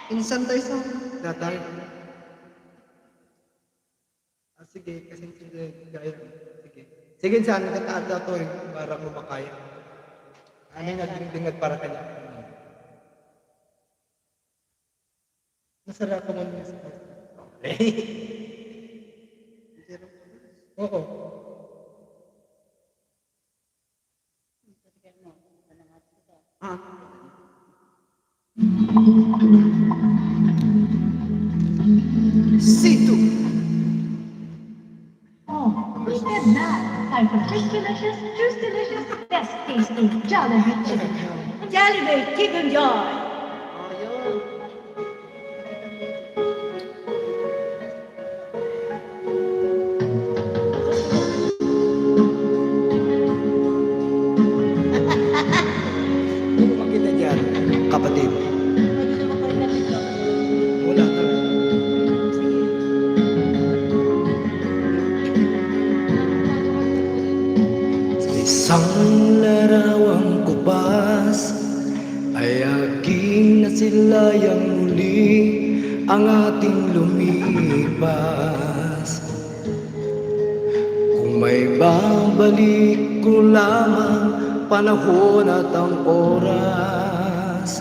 Insan tayo sa... Datay. Sige, kasi sige, gaya. Sige. Sige, saan nagkataada to para mo makaya. Ano nagdingdingat para kanya? Masarap ka mo niya sa Oo. Situ. Oh, look at that. Time for Fish Delicious, Juice Delicious, Best Tasting Jollibee Chicken. Jollibee Chicken Joy. Ano makita dyan? Kapatid. Wala ka. Isang larawang kubas ay aking nasilayang muli ang ating lumipas. Kung may babalik ko lamang panahon at ang oras,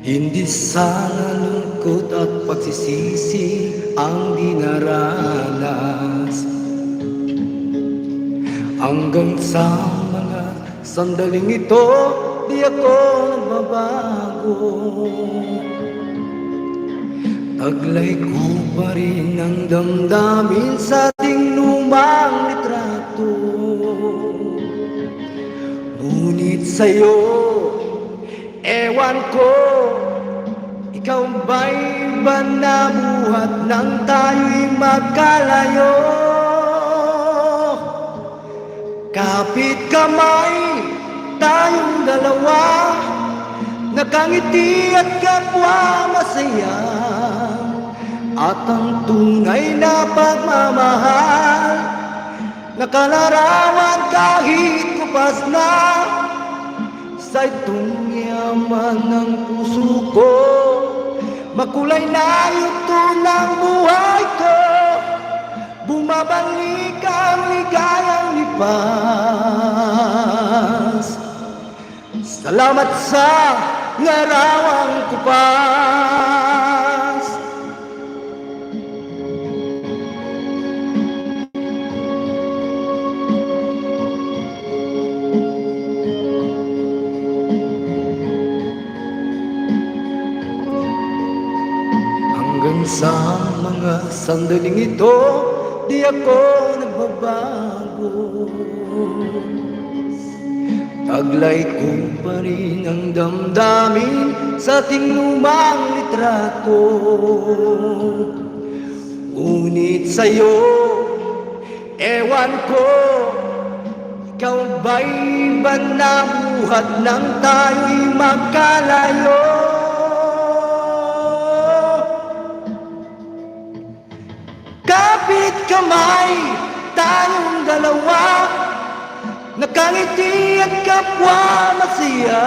Hindi sana lungkot at pagsisisi ang dinaranas, hanggang sa mga sandaling ito, di ako nagbabago. Taglay ko pa rin ang damdamin sa ating lumang litrato. Ngunit sa'yo, ewan ko, ikaw ba'y ba nabuhat nang tayo'y magkalayo? Kapit kamay, tayong dalawa, nakangiti at kapwa masaya, at ang tunay na pagmamahal, nakalarawan kahit kupas na sa itong yaman ng puso ko. Makulay na ito ng buhay ko, bumabalik ang ligayang lipas. Salamat sa larawang kupas. Hanggang sa mga sandaling ito, di ako nagbabago. Taglay ko pa rin ang damdamin sa ating lumang litrato. Ngunit sa'yo, ewan ko, ikaw ba'y ba nabuhat nang tayo'y magkalayo? Kapit kamay, tayong dalawa, nakangiti at kapwa masaya,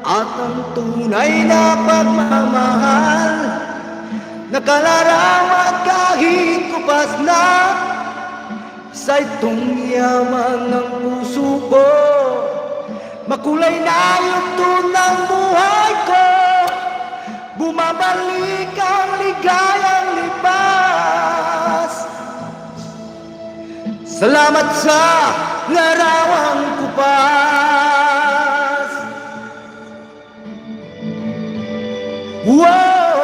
at ang tunay na pagmamahal, nakalarawan kahit kupas na sa itong yaman ng puso ko. Makulay na ito ng buhay ko, bumabalik ang ligayang lipas. Salamat sa larawang kupas. Wow!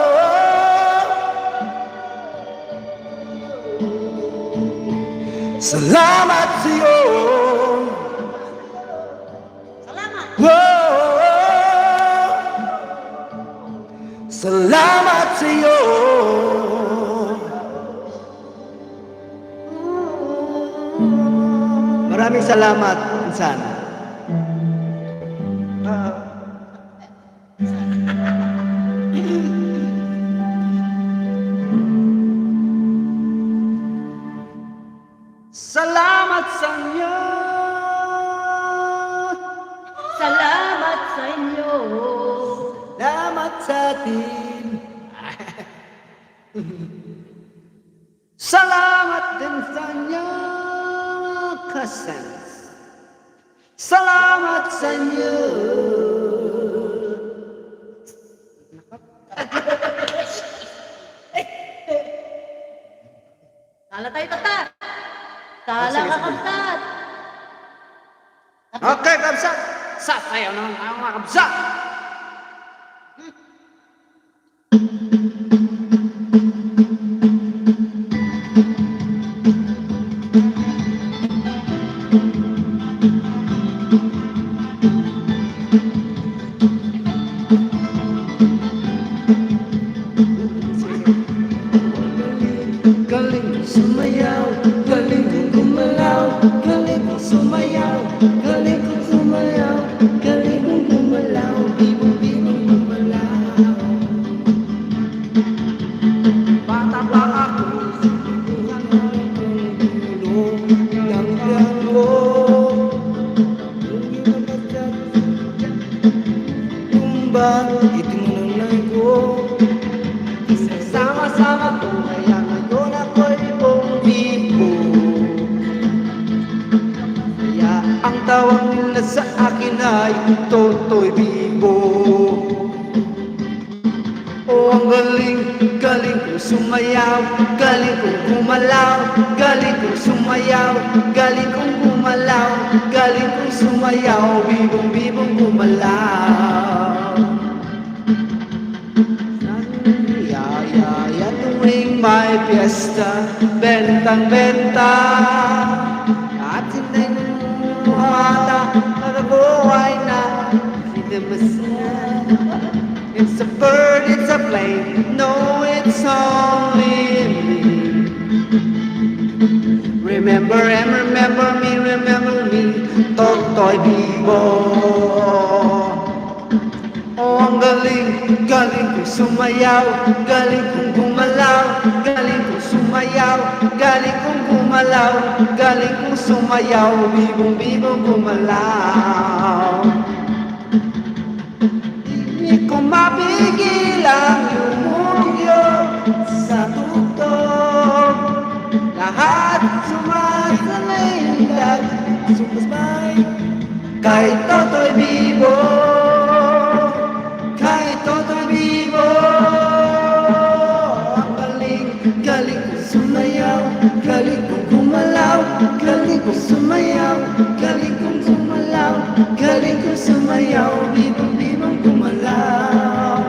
Salamat sa'yo. Salamat. Wow! Salamat sa'yo. Maraming salamat, insan. Salamat sa inyo. Salamat sa inyo. Salamat sa atin. Salamat din sa inyo, cousins. Salamat sa inyo. Sala tayo, Tata. Sala ka, Kapsat. Okay, kabsat. Sasayaw naman tayo mga kabsat. Galing sumayaw, galing gumalaw, galing sumayaw, galing sumayaw, galing gumalaw, bibong gumalaw. Bata pa ako, sinubukan ang ulo ng tiyan ko. Tumba, itinunay ko. Sama-sama ko, kaya ngayon ako'y bumibo. Kaya ang tawag nila sa akin ay Totoy Bibo. galing kong sumayaw, galing kong gumalaw, galing kong sumayaw, galing kong gumalaw, galing kong sumayaw, bibong-bibong gumalaw. Yaya tuwing may piyesta, bentang-benta, at hindi ng mata, nagabuhay na, hindi masaya. It's a bird, it's a plane, no, it's only me. Remember and remember me, Totoy Bibo. Oh, ang galing, galing kong sumayaw, galing kong gumalaw, galing kong sumayaw, galing kong gumalaw, galing kong sumayaw, bibong-bibong gumalaw. Di ko mapigil ang lumugyo sa tugtog. Lahat sumasalaylag, sumasbay kay Totoy Bibo, kay Totoy Bibo. Ang galing, galing ko sumayaw, galing kong gumalaw, galing kong sumayaw, galing kong gumalaw, galing kong sumayaw, bibong-bibong gumalaw.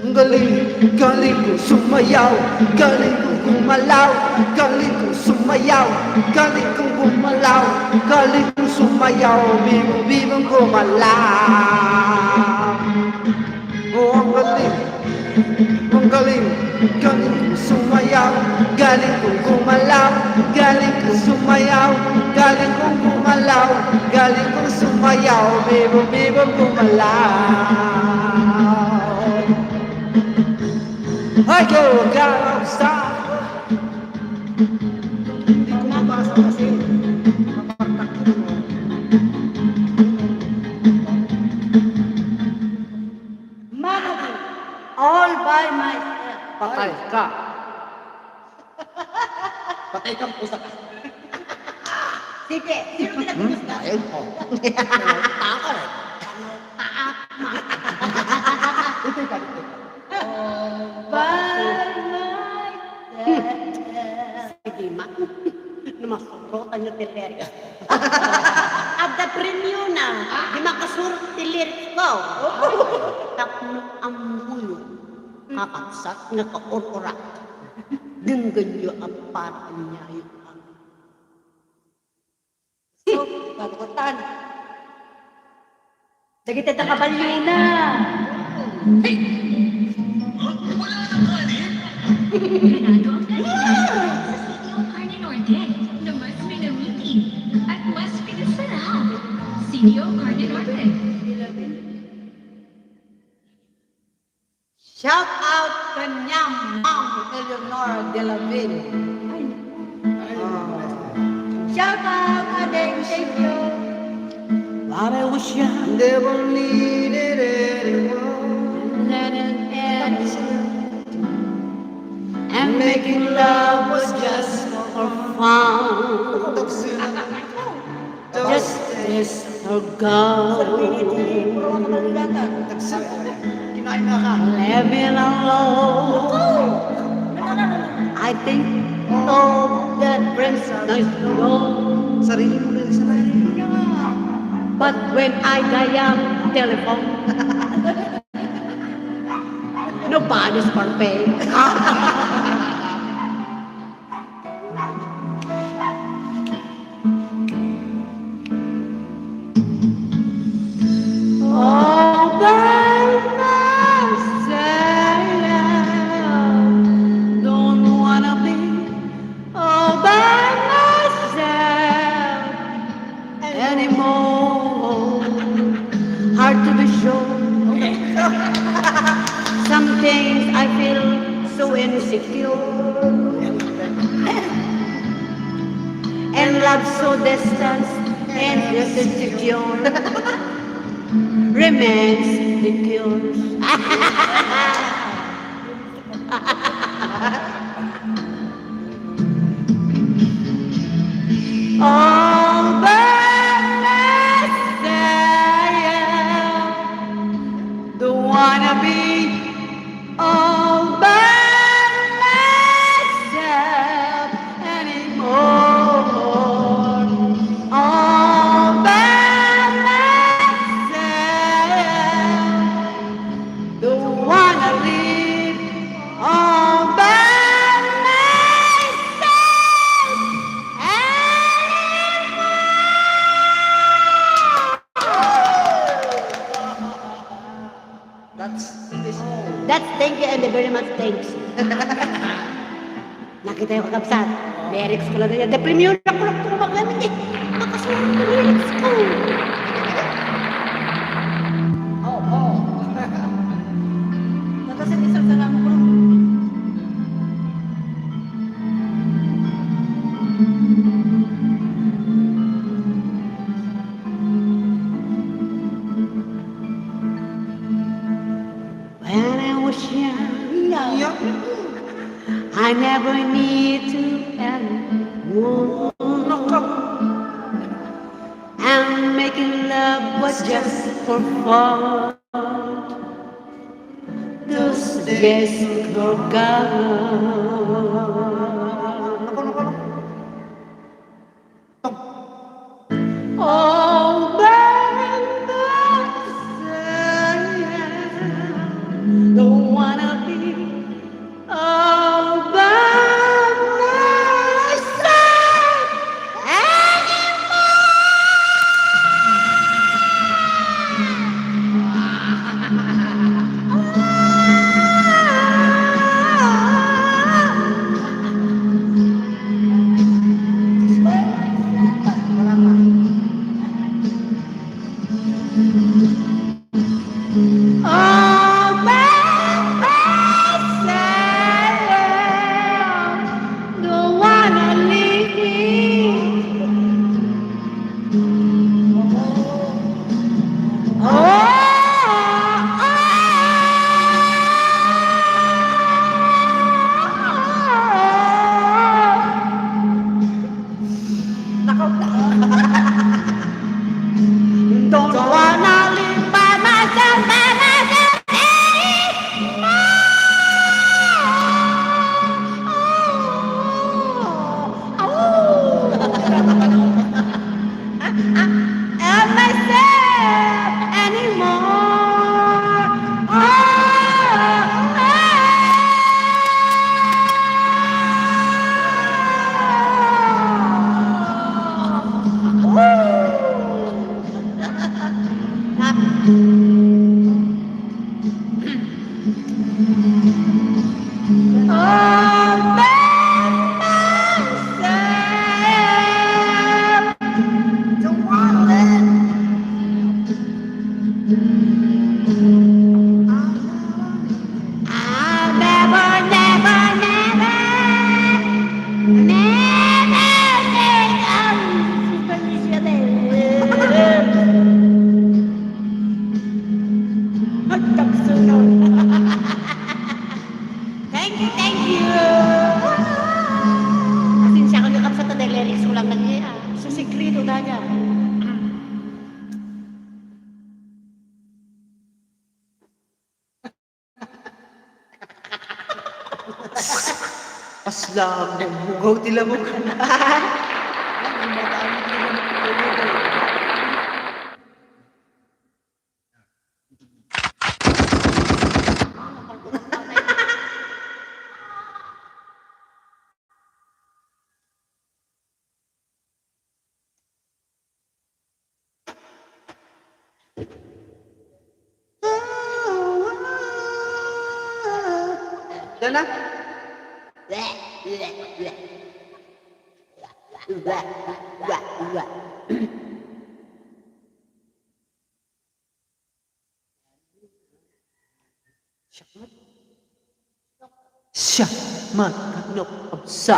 Ang galing, galing kong sumayaw, galing kong gumalaw, galing kong sumayaw, galing kong gumalaw, galing kong sumayaw, bibong-bibong gumalaw. Oh, ang galing, ang galing, galing kong sumayaw, galing kong gumalaw, galing kong sumayaw, galing kong gumalaw, galing kong sumayaw, bibong-bibong gumalaw. I go down south. Hindi ko mabasa kasi. Mapagtakot mo. Melody, all by myself. Patay ka. Patay kang pusa ka. Sige, sino pinag-gusta? Ayun po. Tako rin. Taak ma. Ito ka, ito ka. By myself. Sige ma. Namasukrotan yung tilyrik. At the premium na. Di makasurot tilyrik ko. Tapno ang buyo. Kakaksak na ka-or-orak. Dinggan nyo ang paraan niya yung So, katukutan. Sige, teta kabalyo na. Ganado ang kainan sa Sitio Carne Norte na mas minamiti at mas pinasarap. Sitio Carne Norte. shout out kanya Ma'am Eleanor de la Ville. Shout out, Adeng, thank you. Thought I wish I never needed anyone, and making love was just for fun. Just as a girl, Kinain na ka. living alone. I think all that brings nice joy. Sarili mo rin sa But when I dial telephone, nobody's perfect. All by myself. Don't wanna be all by myself anymore. Hard to be sure. Some things I feel so insecure. And love so distant and insecure. Remains the cure. All by myself, don't wanna be all That's thank you and very much thanks. Nakita yung kakabsat. Lyrics ko lang rin. Depremyo na ko lang tumabag namin eh. Makasunod yung lyrics ko. Nakasin isang salam ko. When I was young, I never need to anyone. And making love was just for fun. Those days are gone. Oh, but don't wanna be all by myself all by myself. Don't wanna leave. Don't wanna live by myself and myself anymore. All by myself. Don't want it. I'll never, never, never, never think of Thank you, thank you. Pasensya ko yung kapsa to, lyrics ko lang lagi. Sa sekreto na niya. Aslam, bugaw tila mo ka na. Diyan na. Siya man kanok kabsa.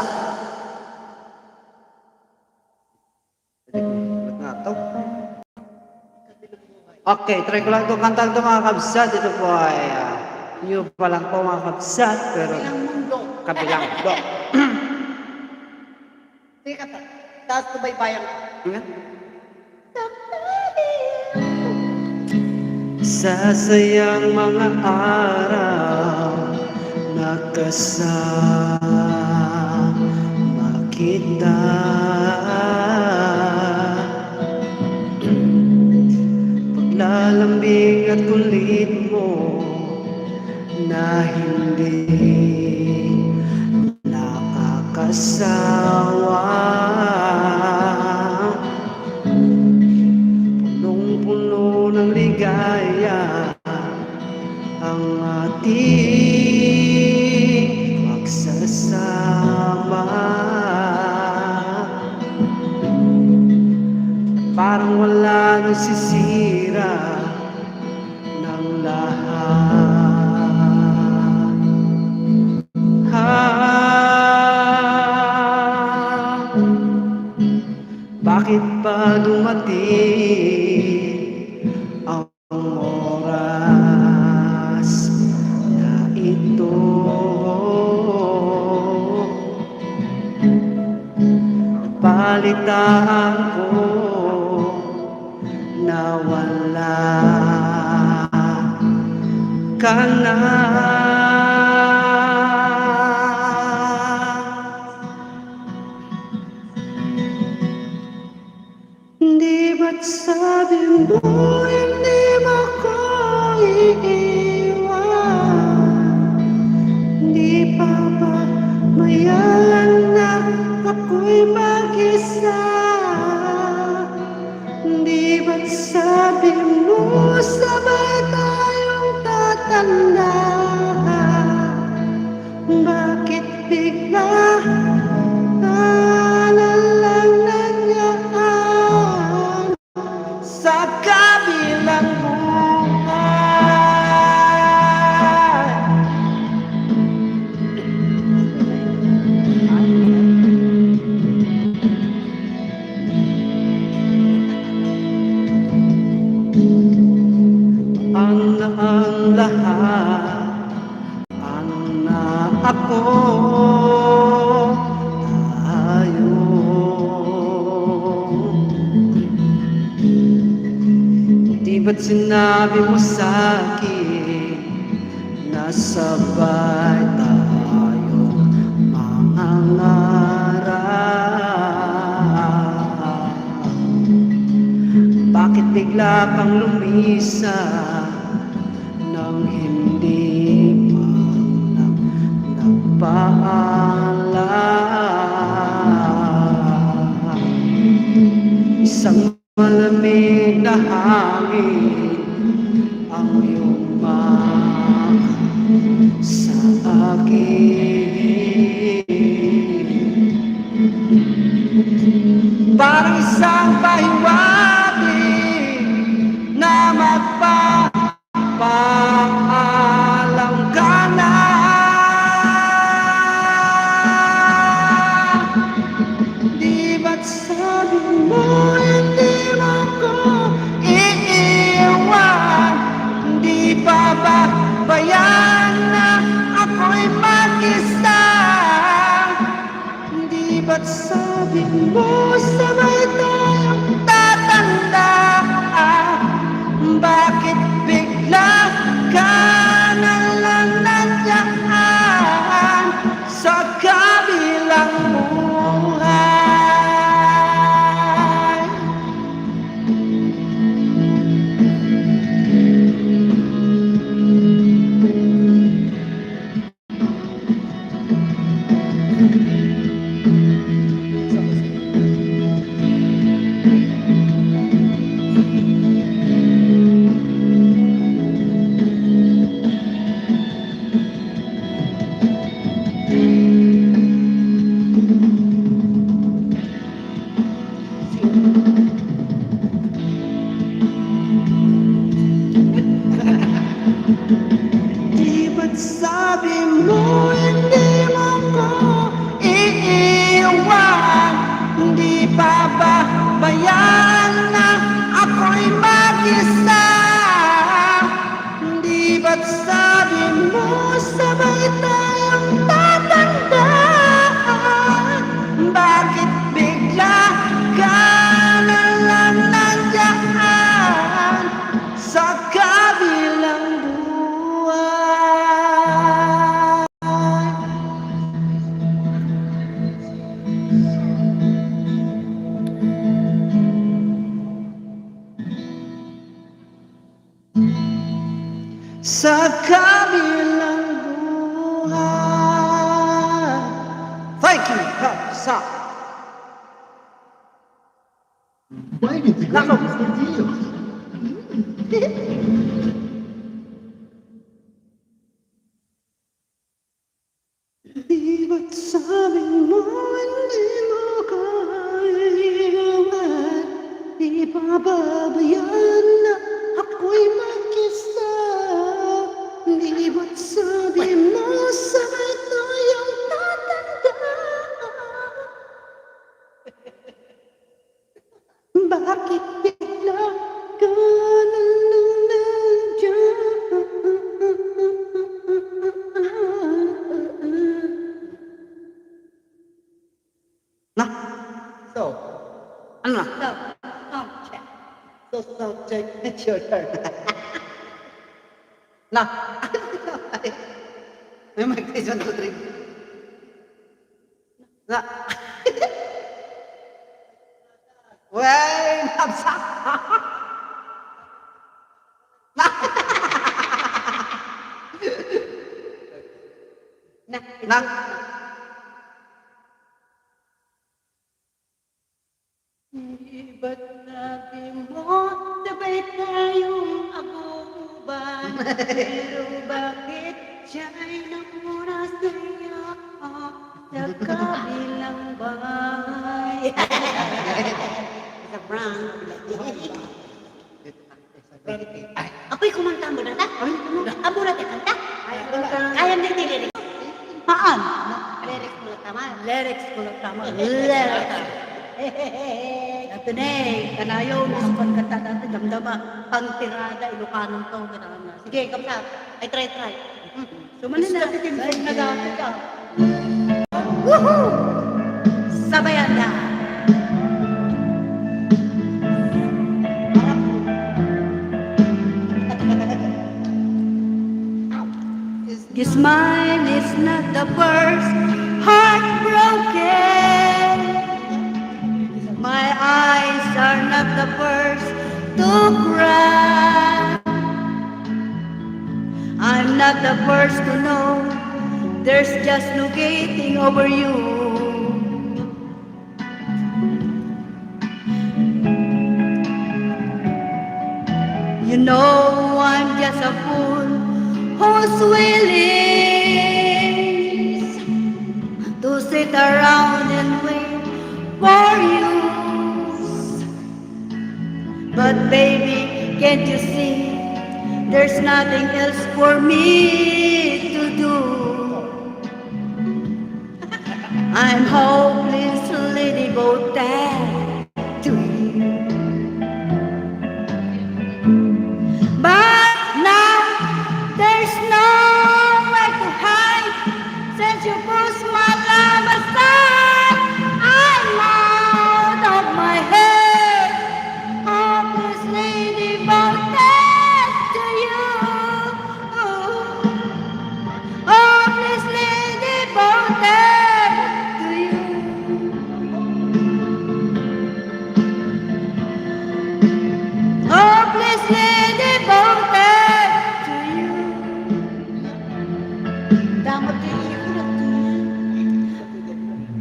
Okay, try ko lang itong kantang ito mga kabsat. Ito po ay new pa lang po mga kabsat. Pero Ilang mundo. kabilang po. Sige ka, taas ko baybayan ko. Sa sayang mga araw nakasama kita, paglalambing at kulit mo na hindi nakakasawa, punong-puno ng ligaya ang ating magsasama. Parang wala nang sisira ng lahat. Bakit ba dumating ang oras na ito? Balitaan ko na wala ka na. Di ba't sabi mo hindi mo ako iiwan? Di pa ba mayalan na ako'y mag-isa? Di ba't sabi mo sabay tayong tatanda? Bakit bigla nalalanyan sa kabilang buhay? Ano ang lahat? Ano na ako? Tayo. Di ba't sinabi mo sa'kin na sabay tayo mangangarap? Bakit bigla kang lumisan nang hindi man nagpaalam? Isang malamig na hangin ang iyong sa akin. Parang isang pahiwatig na magpapaalam ka na. Di ba't sabi mo hindi mo ko iiwan? Di pa ba bayan na ako'y mag-isa? Di ba't sabi mo sabay tayong tatanda? Bakit bigla ka nalang nandiyan sa kabilang buhay? Di ba't sabi mo hindi mo ko iiwan? Di pa ba bayan na ako'y mag-isa? Di ba't sabi mo sabay tayong tatanda? Bakit bigla ka nalang nandiyan sa kabilang buhay? Sa kabilang buhay. Thank you, Kapsa. Quite integrated Nako. Mr. Diaz. It's your turn. Na. May mic tayo, 1, 2, 3. Na. Wey, nabsak. Na. Na, Na. Iba't sabi mo, sabay tayong abuban. Pero bakit siya'y namura sa'yo sa kabilang bahay? Sa Brown. Ako'y kumanta mo na ta? Amo na ta kanta? Kaya mo nagtilirin. Maan? Lyrics mo na tama. Lyrics ko lang tama. Lyrics. Ito na eh, kanayo, nasukan kanta dati, damdama, pangtirada, Ilocano to, gano'n na. Sige, kamsa. I try. Sumanin na, titimsog na dati ka. Woohoo! Sabayan na. This mine is not the first heartbroken. My eyes are not the first to cry. I'm not the first to know there's just no getting over you. You know I'm just a fool who's willing to sit around and wait for you. But baby, can't you see there's nothing else for me to do? I'm hopelessly devoted to you. But now there's nowhere to hide since you pushed my love aside. I'm out of my head, hopelessly devoted to you. Hopelessly devoted to you. Hopelessly devoted to you. Damot yung iulat.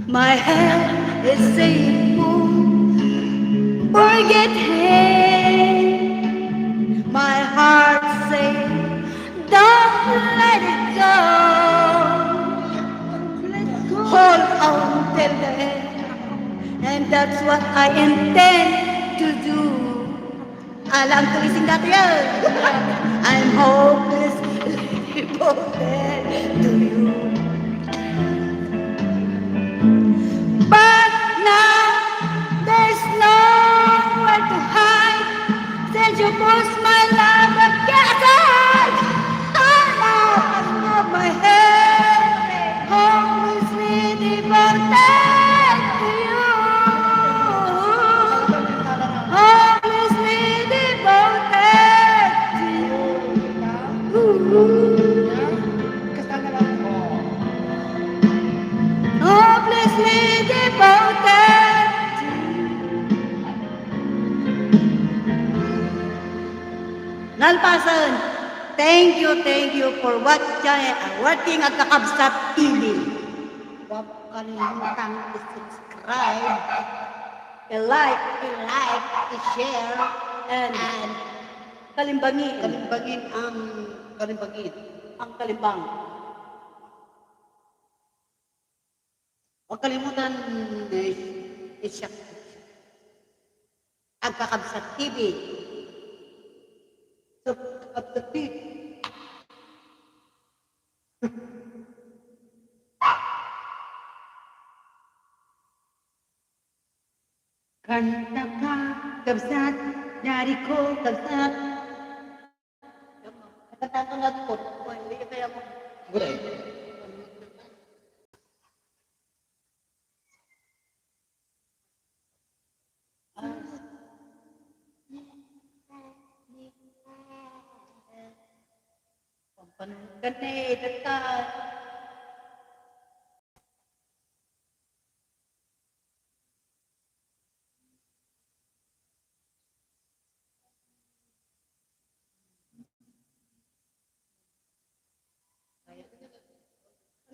My head is saying, forget him. My heart saying, don't let it go. Hold on till the end, and that's what I intend to do. Alam ko ising dati yan. I'm hopelessly devoted to you. But now there's nowhere to hide since you pushed my love aside. I'm out of my head, hopelessly devoted to you. Hopelessly devoted to you. Hopelessly devoted to you. Nalpasan, thank you for watching at the Kabsat TV. Huwag kalimutang i-subscribe, I-like, i-share, and and kalimbangin. kalimbagin ang Ang kalimbang. Huwag kalimutan i-share. Ang Kakabsat TV. Kakabsat TV. Kanta ka, kabsat, dari ko, kabsat. Kanta ko na po. Hindi ka kaya mo. Kanay, datat.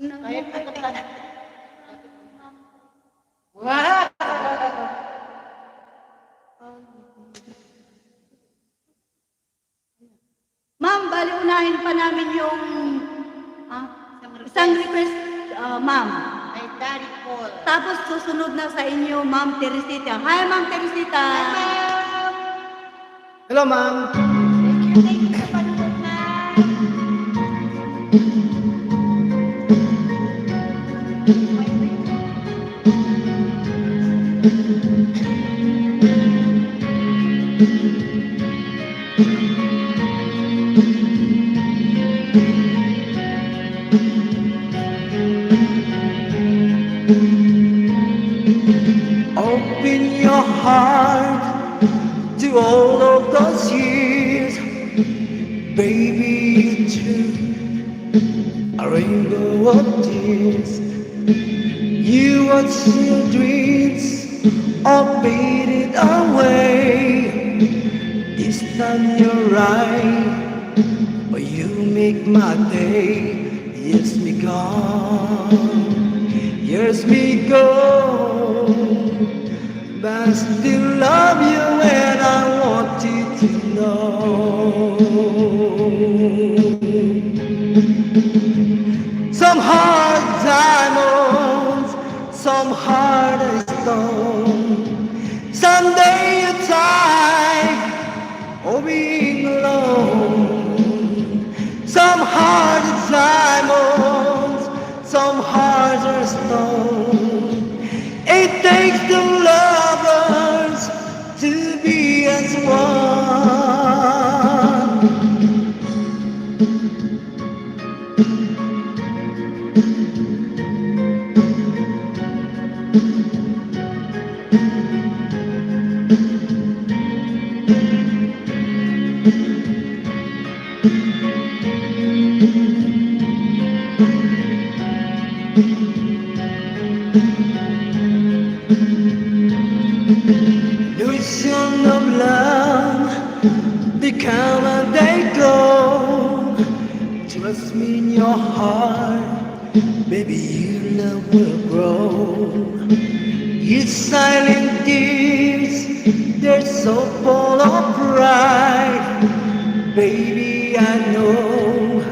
Kaya katakan. Wah! Ma'am, bali unahin pa namin yung ah, isang request, ma'am. Ay, Daddy Paul. Tapos susunod na sa inyo, Ma'am Teresita. Hi, Ma'am Teresita. Hello, ma'am. Thank you sa panood na. Open your heart to all of those years, baby, too. A rainbow of tears. You watch your dreams all faded away. This time you're right, but you make my day. Years me gone, years me gone, but I still love you and I want you to know. Some hard diamonds, some hard as stone. Someday you're tired of being alone. Some hard as diamonds, some hard as stone. It takes the lovers to be as one. Illusion of love, they come and they go. Trust me in your heart, baby, your love will grow. Your silent tears, they're so full of pride. Baby, I know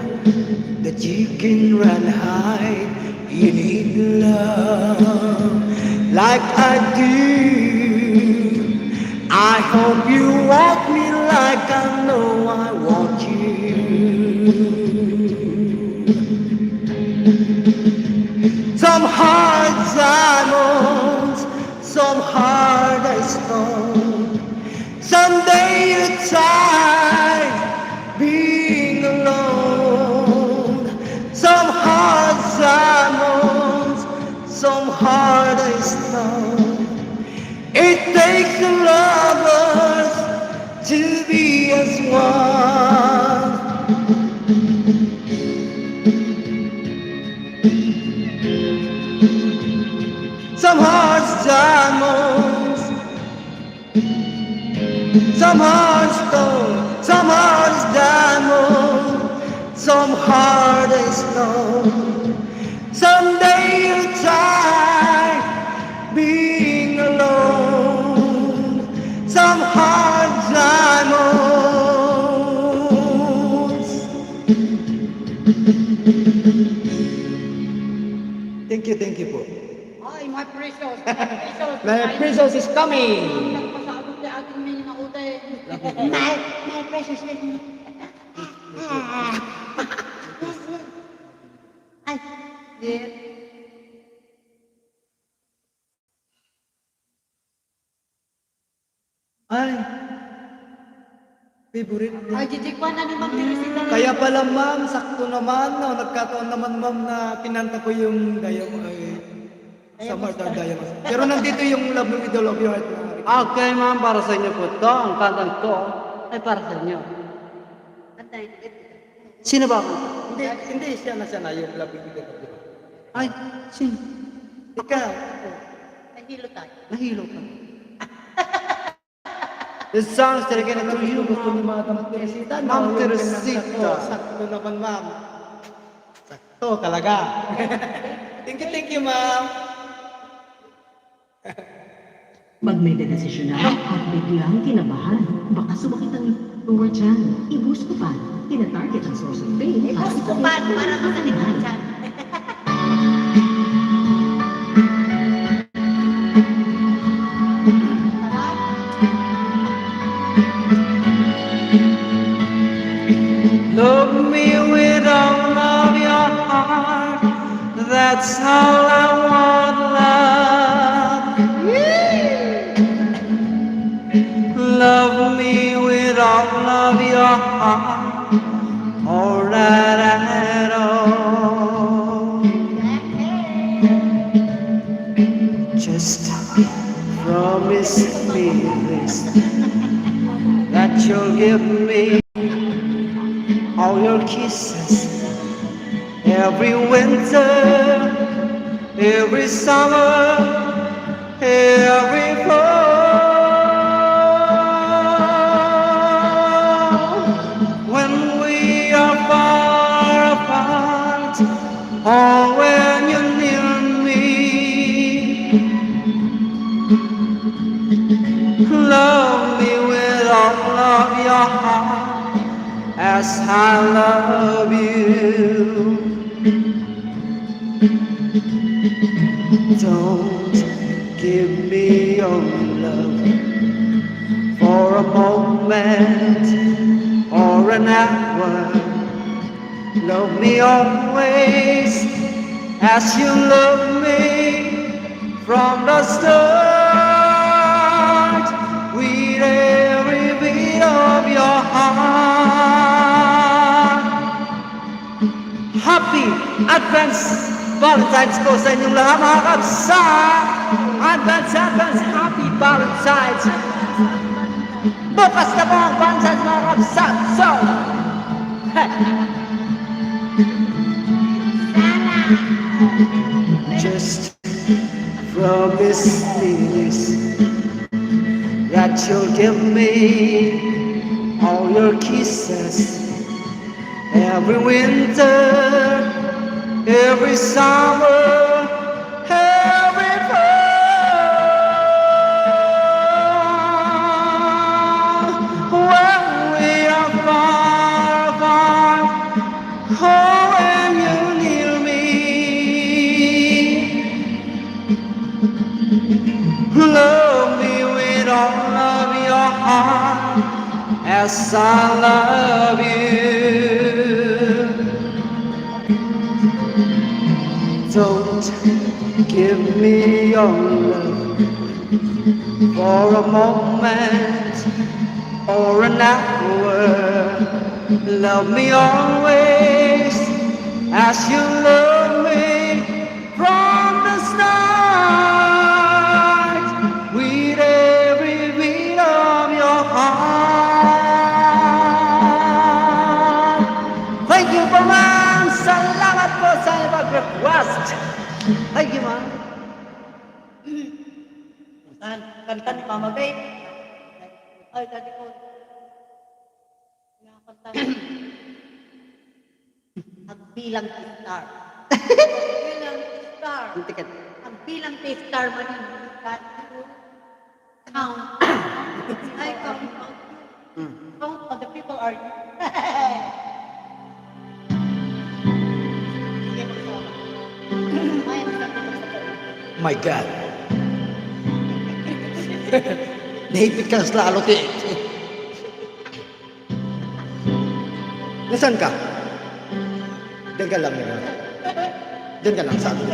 that you can run high. You need love like I do. I hope you want me like I know I want you. Some hard diamonds, some hard as stone. Someday you're tired being alone. Some hard diamonds, some hard as stone. It takes the lovers to be as one. Some hard diamonds, some hard stone, some hard as diamond, some hard as stone. Someday you'll die being alone. Some hard diamonds. Thank you po. Ay, my precious. My precious. My princess is coming. Nagpasabot na ating may nakutay. My precious. Ay, dear. Ay, favorite niya. Ay, jijikwan na ni Ma'am Teresita. Kaya pala ma'am, sakto naman, no? Nagkataon naman ma'am na kinanta ko yung sa Martyr Diamonds. Pero nandito yung Love Me With All of Your Heart na. Okay, ma'am, para sa inyo po ito. Ang kantang to ay para sa inyo. Atay. Sino ba ako? hindi siya na yung love with the Lord. Ay, sin. Ikaw, Nahilo tayo. Nahilo ka. This song's dedicated to you, gusto ni Ma'am. Madam Teresita. Ma'am no? Yung Teresita. pinagsato. Sakto naman, ma'am. Sakto talaga. Thank you, ma'am. Pag may dedesisyon na at biglang kinabahan, baka sumakit ang lower chan. I-boost ko pa. Tina-target ang source of pain. Ibus ko pa para masakit ang tiyan. Love me with all of your heart. That's all I want, love. Love me with all of your heart. All that I had all. Just promise me this, that you'll give me all your kisses every winter, every summer, every fall. When we are far apart, or when you're near me, love me with all of your heart as I love you. Don't give me your love for a moment or an hour. Love me always as you love me from the start, with every beat of your heart. Happy Advance Valentine's ko sa inyong lahat mga kabsa. Advance, Happy Valentine's. Bukas na po ang Valentine's mga kabsa. So, just promise me this, that you'll give me all your kisses every winter, every summer, every fall. When we are far apart, oh, when you're near me, love me with all of your heart as I love you. Don't give me your love for a moment or an hour. Love me always as you love me from the start, with every beat of your heart. Thank you po, ma'am. Salamat po sa pag-request. Thank you, ma'am. Kanta ni Mama Bay. Ay, dati ko. Nakakanta. Ang bilang star. Bilang star. Ang ticket. Ang bilang star mo rin. Count. I come out. Count on the people are you. Sige, magsama. Ay, ang sabi mo sa My God. Nahipit ka sa lalo, ti. Nasaan ka? Diyan ka lang, Mira. Diyan ka lang, sa atin.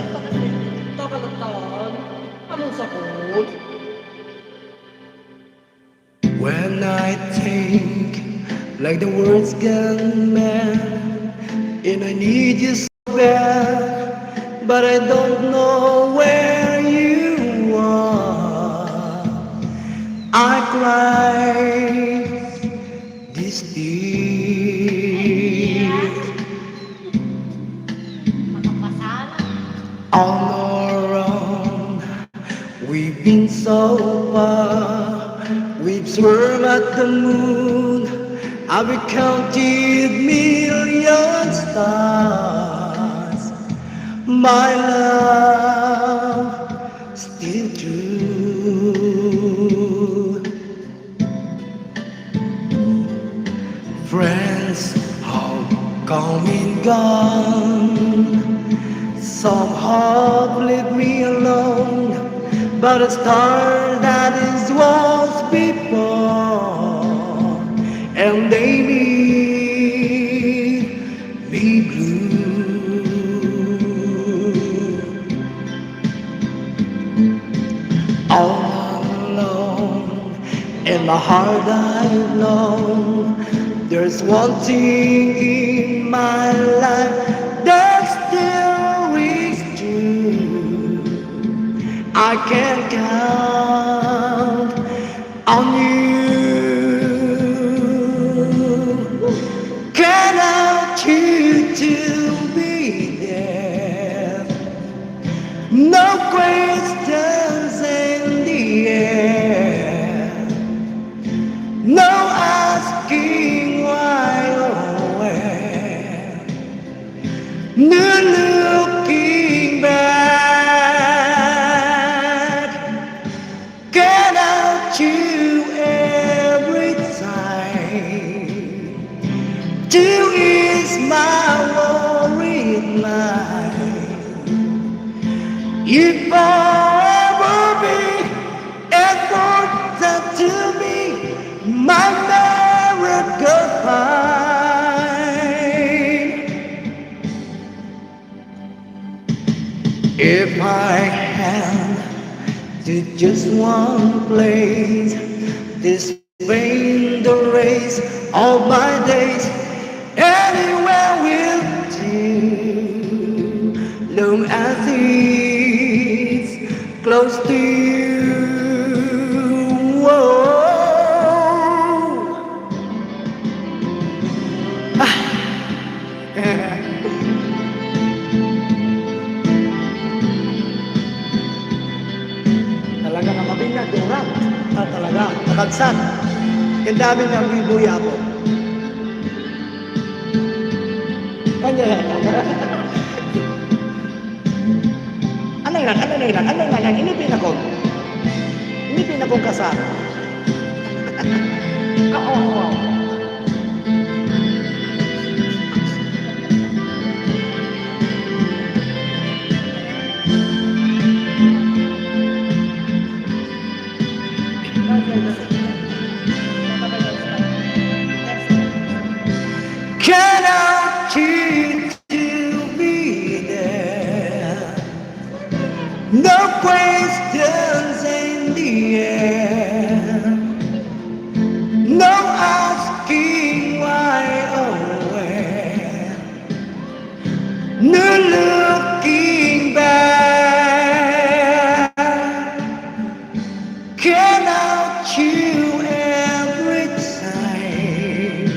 When I think like the world's gone mad, and I need you so bad, but I don't know where you are. I cry this tear on our own. We've been so far, we've swerved at the moon. I've counted million stars. My love, still true. Friends have come and gone. Some have left me alone, but a star that is was before, and they need me blue. All alone, in my heart I know there's one thing in my life that still is true. I can count on you. Can I choose to be there? No questions in the air. No asking why or where. No looking back. Get out you every time. You is my worried mind. If I ever be important to me, my miracle find. If I had to just one place, this vain the race of my days, anywhere will do, long as it's close to you. Whoa. Talaga na mabinag, durang. Talaga, nakagsan. Ang dami ng bibuya ko. Kanya yan. Ano yan, inipin ako. Inipin akong kasal. Oo. Can I choose to be there? No questions in the air. No asking why or where. No looking back. Can I choose every time?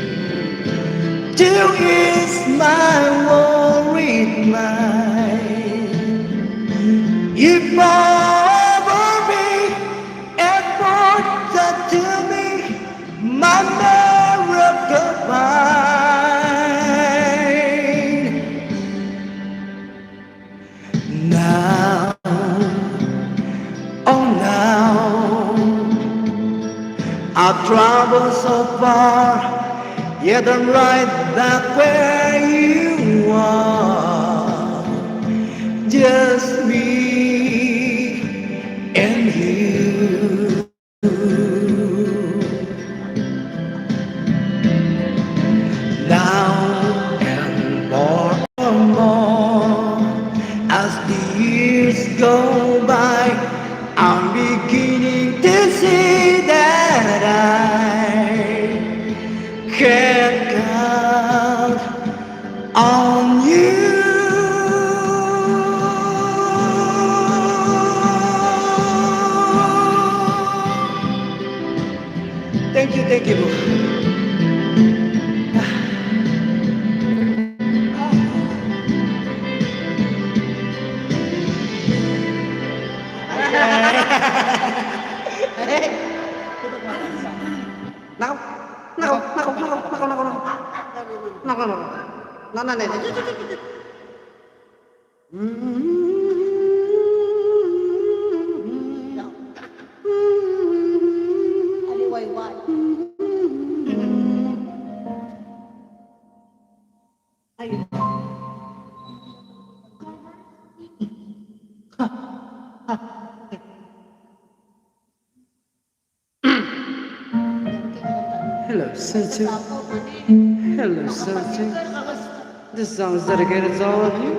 You is my worried mind. If I ever be important to me, my miracle find. Now, oh now, I've traveled so far, yet I'm right back where you are. Just me and you. Now and more, as the years go by, I'm beginning to see that I can count on you. Thank you. Nanay. Aliwayway. Ayun. Hello, Sunshine. Hello, Sunshine. This song is dedicated to all of you.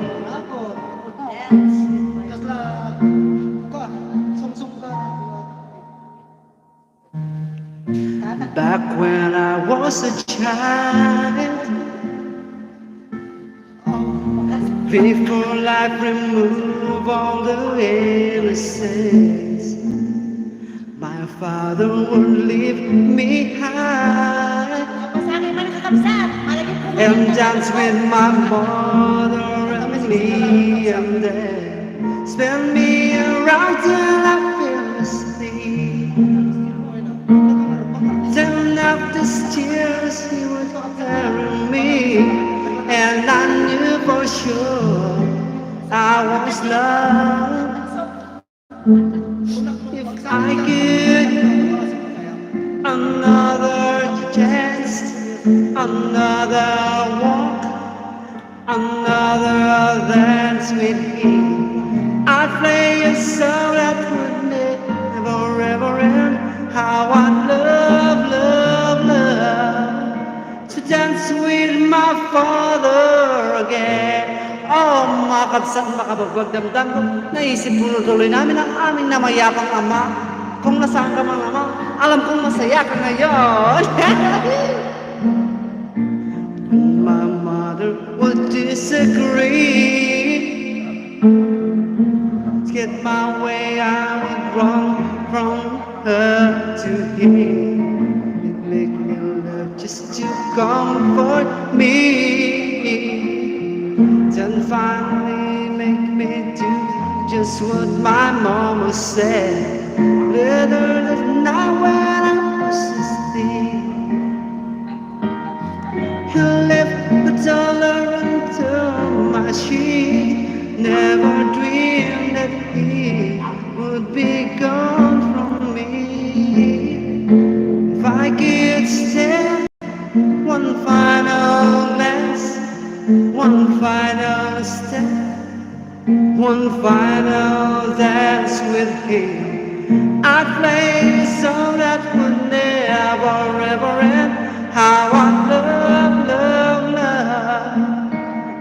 Back when I was a child, before life removed all the innocence, my father would leave me high Pasangin man kakabsat. Malagay ko and dance with my mother and me, and then spin me around till I fell asleep. Turn up the stairs, he was carrying me, and I knew for sure I was loved. If I could another chance, another walk, another dance with him, I'd play a song that would never ever end. How I love to dance with my father again. Oh, mga kabsat, makabagwag damdam ko, naisip po tuloy namin ang aming namayapang ama. Kung nasaan ka mga ama, alam kong masaya ka ngayon. My mother would disagree. To get my way, I would run from her to him. It make me love just to comfort me. Then finally make me do just what my mama said. Later that night when I was asleep, he left a dollar under my sheet. Never dreamed that he would be gone from me. If I could stand one final glance, one final step, one final dance with him, I'd play a song that would never ever end. How I love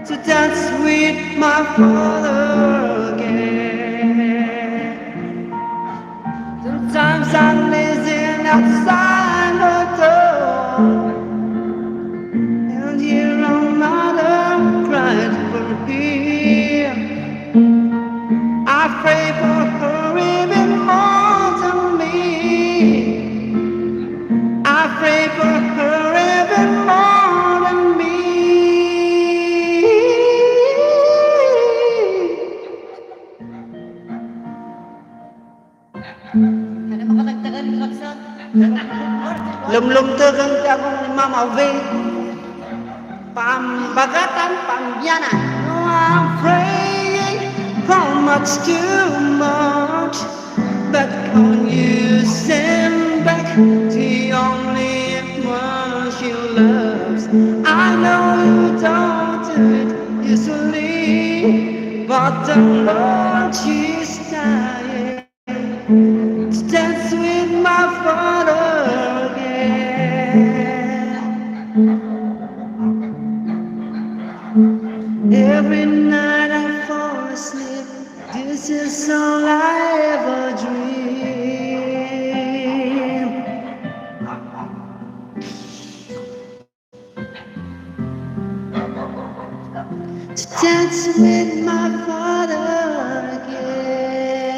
to dance with my father again. Sometimes I'm lazy outside the door, and hear a mother crying for him. I pray for her even more than me. I pray for her even more than me. Ano makatagtagan kakabsat? Lumlumtagan ka akong ni Mama V. Pambagatan, pambiyanan. No, I'm praying how much too much, but can you send back the only one she loves? I know you don't do it usually, but the Lord she's dying to dance with my father again. Every night I fall asleep, this is all I ever dream. To dance with my father again.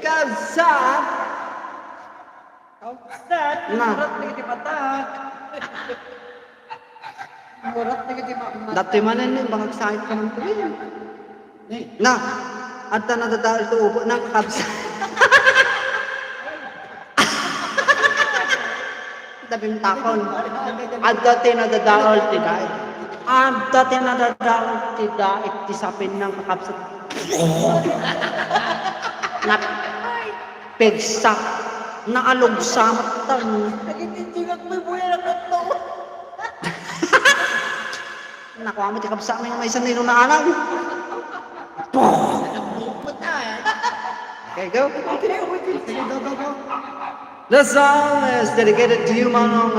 Kabsat! Kausat, Na. murat na kita mata. Murat na kita mata. Dati manan yun, baka sakit ka man tuloy. Na, at na nadadal ito upo ng kabsat. tabing takon. Adda tinadadaol ti daig. Adda tinadadaol ti daig ti sapin ng kakapsat. Na pegsak na alog samatan. Nagititigak mo yung buhay na kanto. Nakuha mo ti kapsa may may sanino na alam. Okay, go. The song is dedicated to you, Manong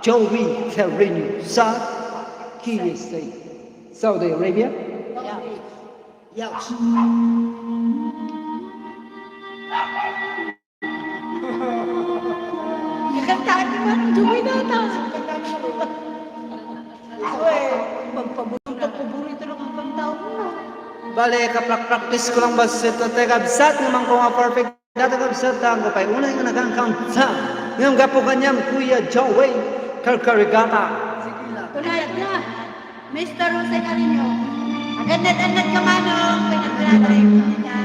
Joey Carino sa KSA, Saudi Arabia. Yes. Kakantaan ni Manong Joey na. Pagpaborito lang ang pagtaon mo. Bale, kaprak-practice ko lang ba sa tagabsat naman ko nga perfect tatagabsat ang kapay unay nga nagkakanta ngayong gapo kanyang Kuya Joey Karkarigata. Tunayad na. Mr. Jose Carino. Agad-agad ka, Manong. Pinagpilatan yung kanila.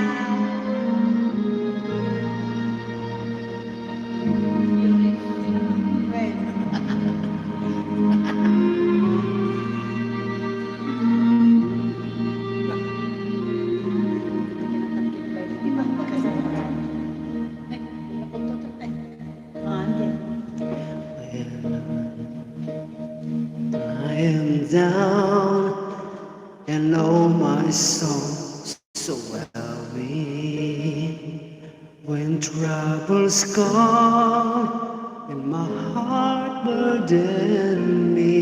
I am down and know my soul so well me. When troubles come and my heart burden me,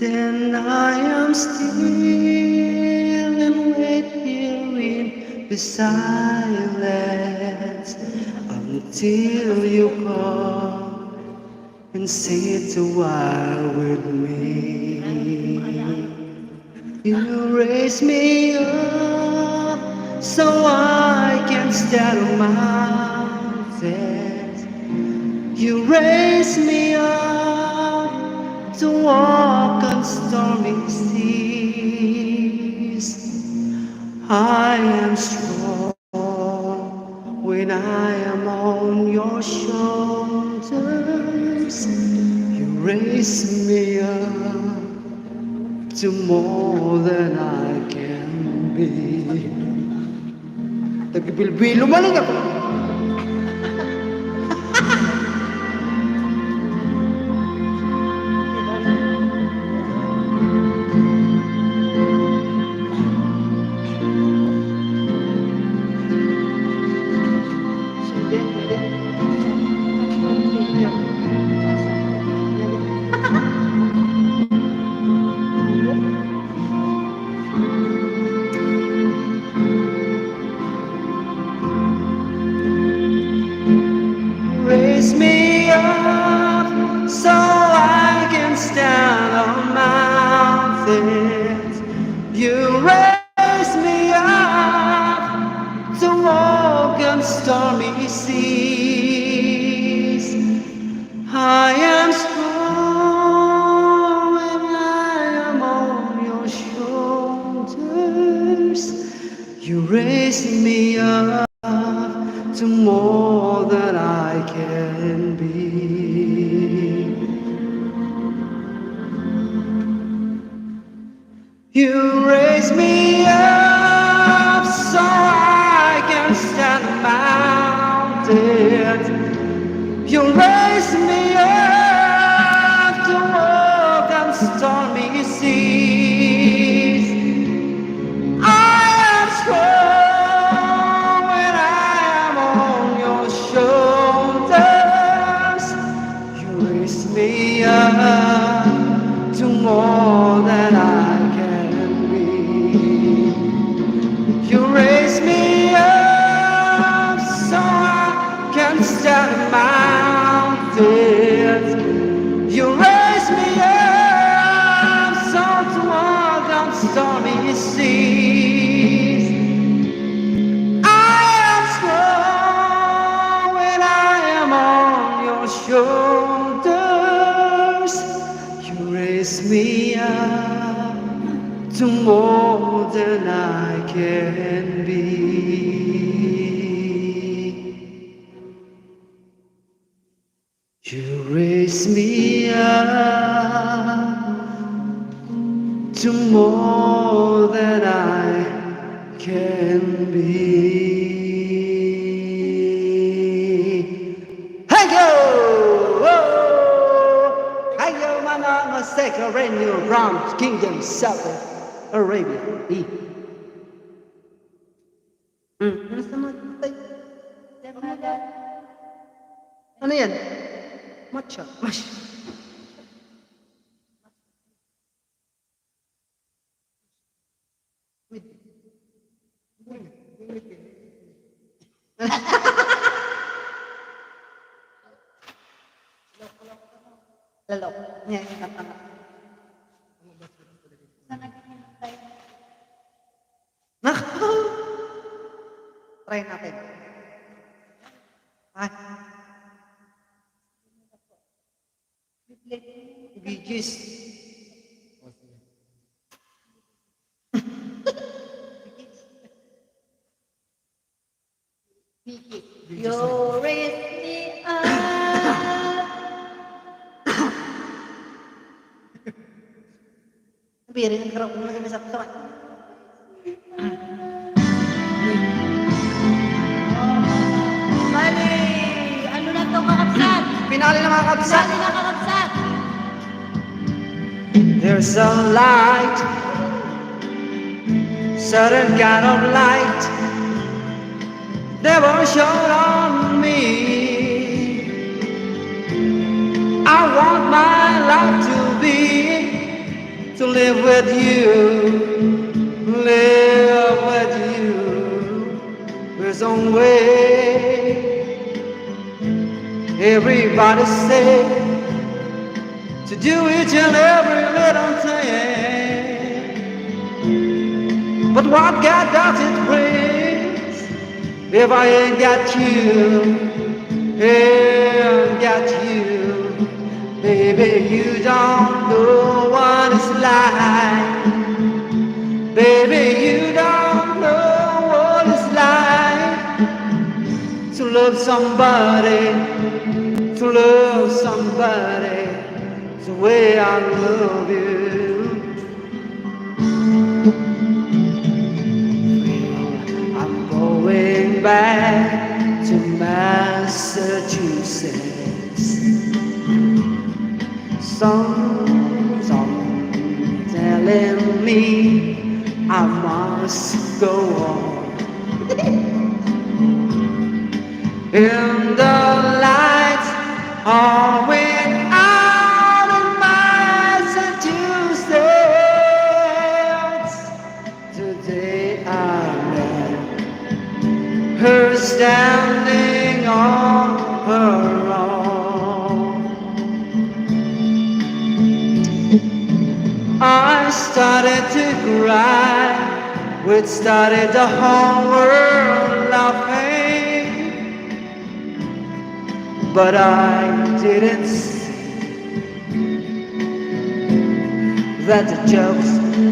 then I am still and wait here in the silence until you come and sit a while with me. You raise me up so I can stand on mountains. You raise me up to walk on stormy seas. I am strong when I am on your shoulders. You raise me up to more than I can be. Tagibilbilo maling ako. Raise me up so I can stand on mountains. You raise me up to walk on stormy seas. I am strong when I am on your shoulders. You raise me up to more than I can be. You raise me up so I can stand the mountains. You raise me up to walk on stormy seas. I am strong when I am on your shoulders. You raise me up to more than I can be. You raise me up so I can stand the mountains. You raise me up so to walk on stormy seas. I am strong when I am on your shoulders. You raise me up to more than I can be. raise me up to more than I can be. Hey yo! Whoa! Hey yo, mama, mistake a renew from Kingdom Saudi Arabia. Ano sa mga tay? Ano yan? Matcha. Mash. Lalo. Yan, tama. Naku! Try natin. Ay. Bee Gees. You raise me up. Biarin ang karaoke mo sa sama. Bali, ano na to kakapsat? Pinali na mga kabsat. Sali na kakapsat. There's a light, certain kind of light, never shone on me. I want my life to be, to live with you, live with you. There's a way, everybody say, to do each and every little thing. But what God does it brings if I ain't got you, ain't got you, baby, you don't know what it's like. Baby, you don't know what it's like to love somebody, to love somebody the way I love you. Well, I'm going back to Massachusetts. Some telling me I must go on. In the lights are went out in Massachusetts. Today I met her standing on her own. I started to cry, which started the whole world laughing. But I didn't see that the joke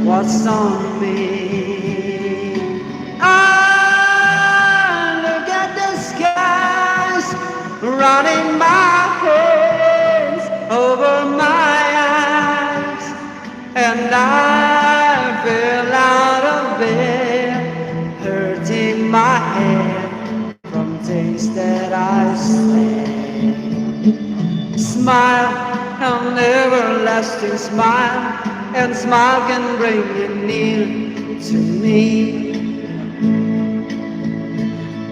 was on me. I look at the skies, running my hands over my eyes, and I fell out of bed, hurting my head from things that I said. Smile, an everlasting smile, and smile can bring you near to me.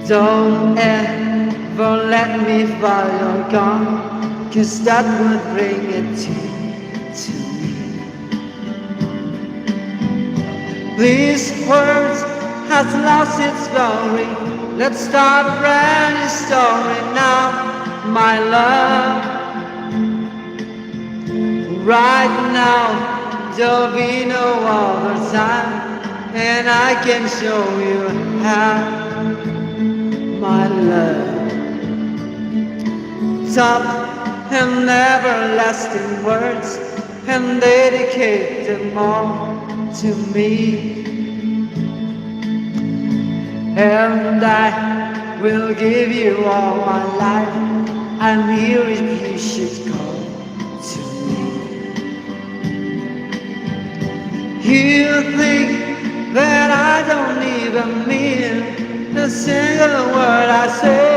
Don't ever let me fall your gun, 'cause that would bring it to me. These words has lost its glory. Let's start a brand new story now, my love. Right now, there'll be no other time, and I can show you how, my love. Top and everlasting words, and dedicate them all to me. And I will give you all my life, I'm here if you should call. You think that I don't even mean a single word I say.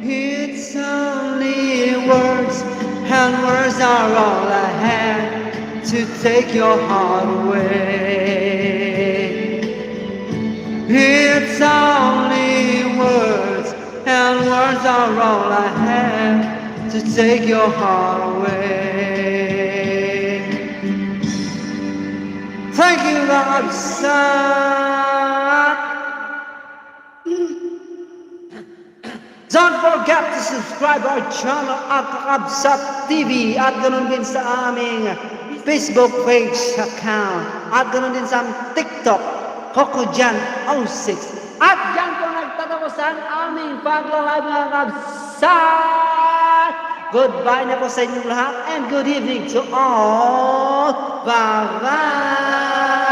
It's only words, and words are all I have to take your heart away. It's only words, and words are all I have to take your heart away. Thank you, Roxanne. Don't forget to subscribe our channel at Kabsat TV at ganun din sa aming Facebook page account at ganun din sa aming TikTok KokoJan06 at dyan po nagtatapos ang aming pagla-live mga Kabsat. Goodbye na po sa inyong lahat and good evening to all. Bye-bye.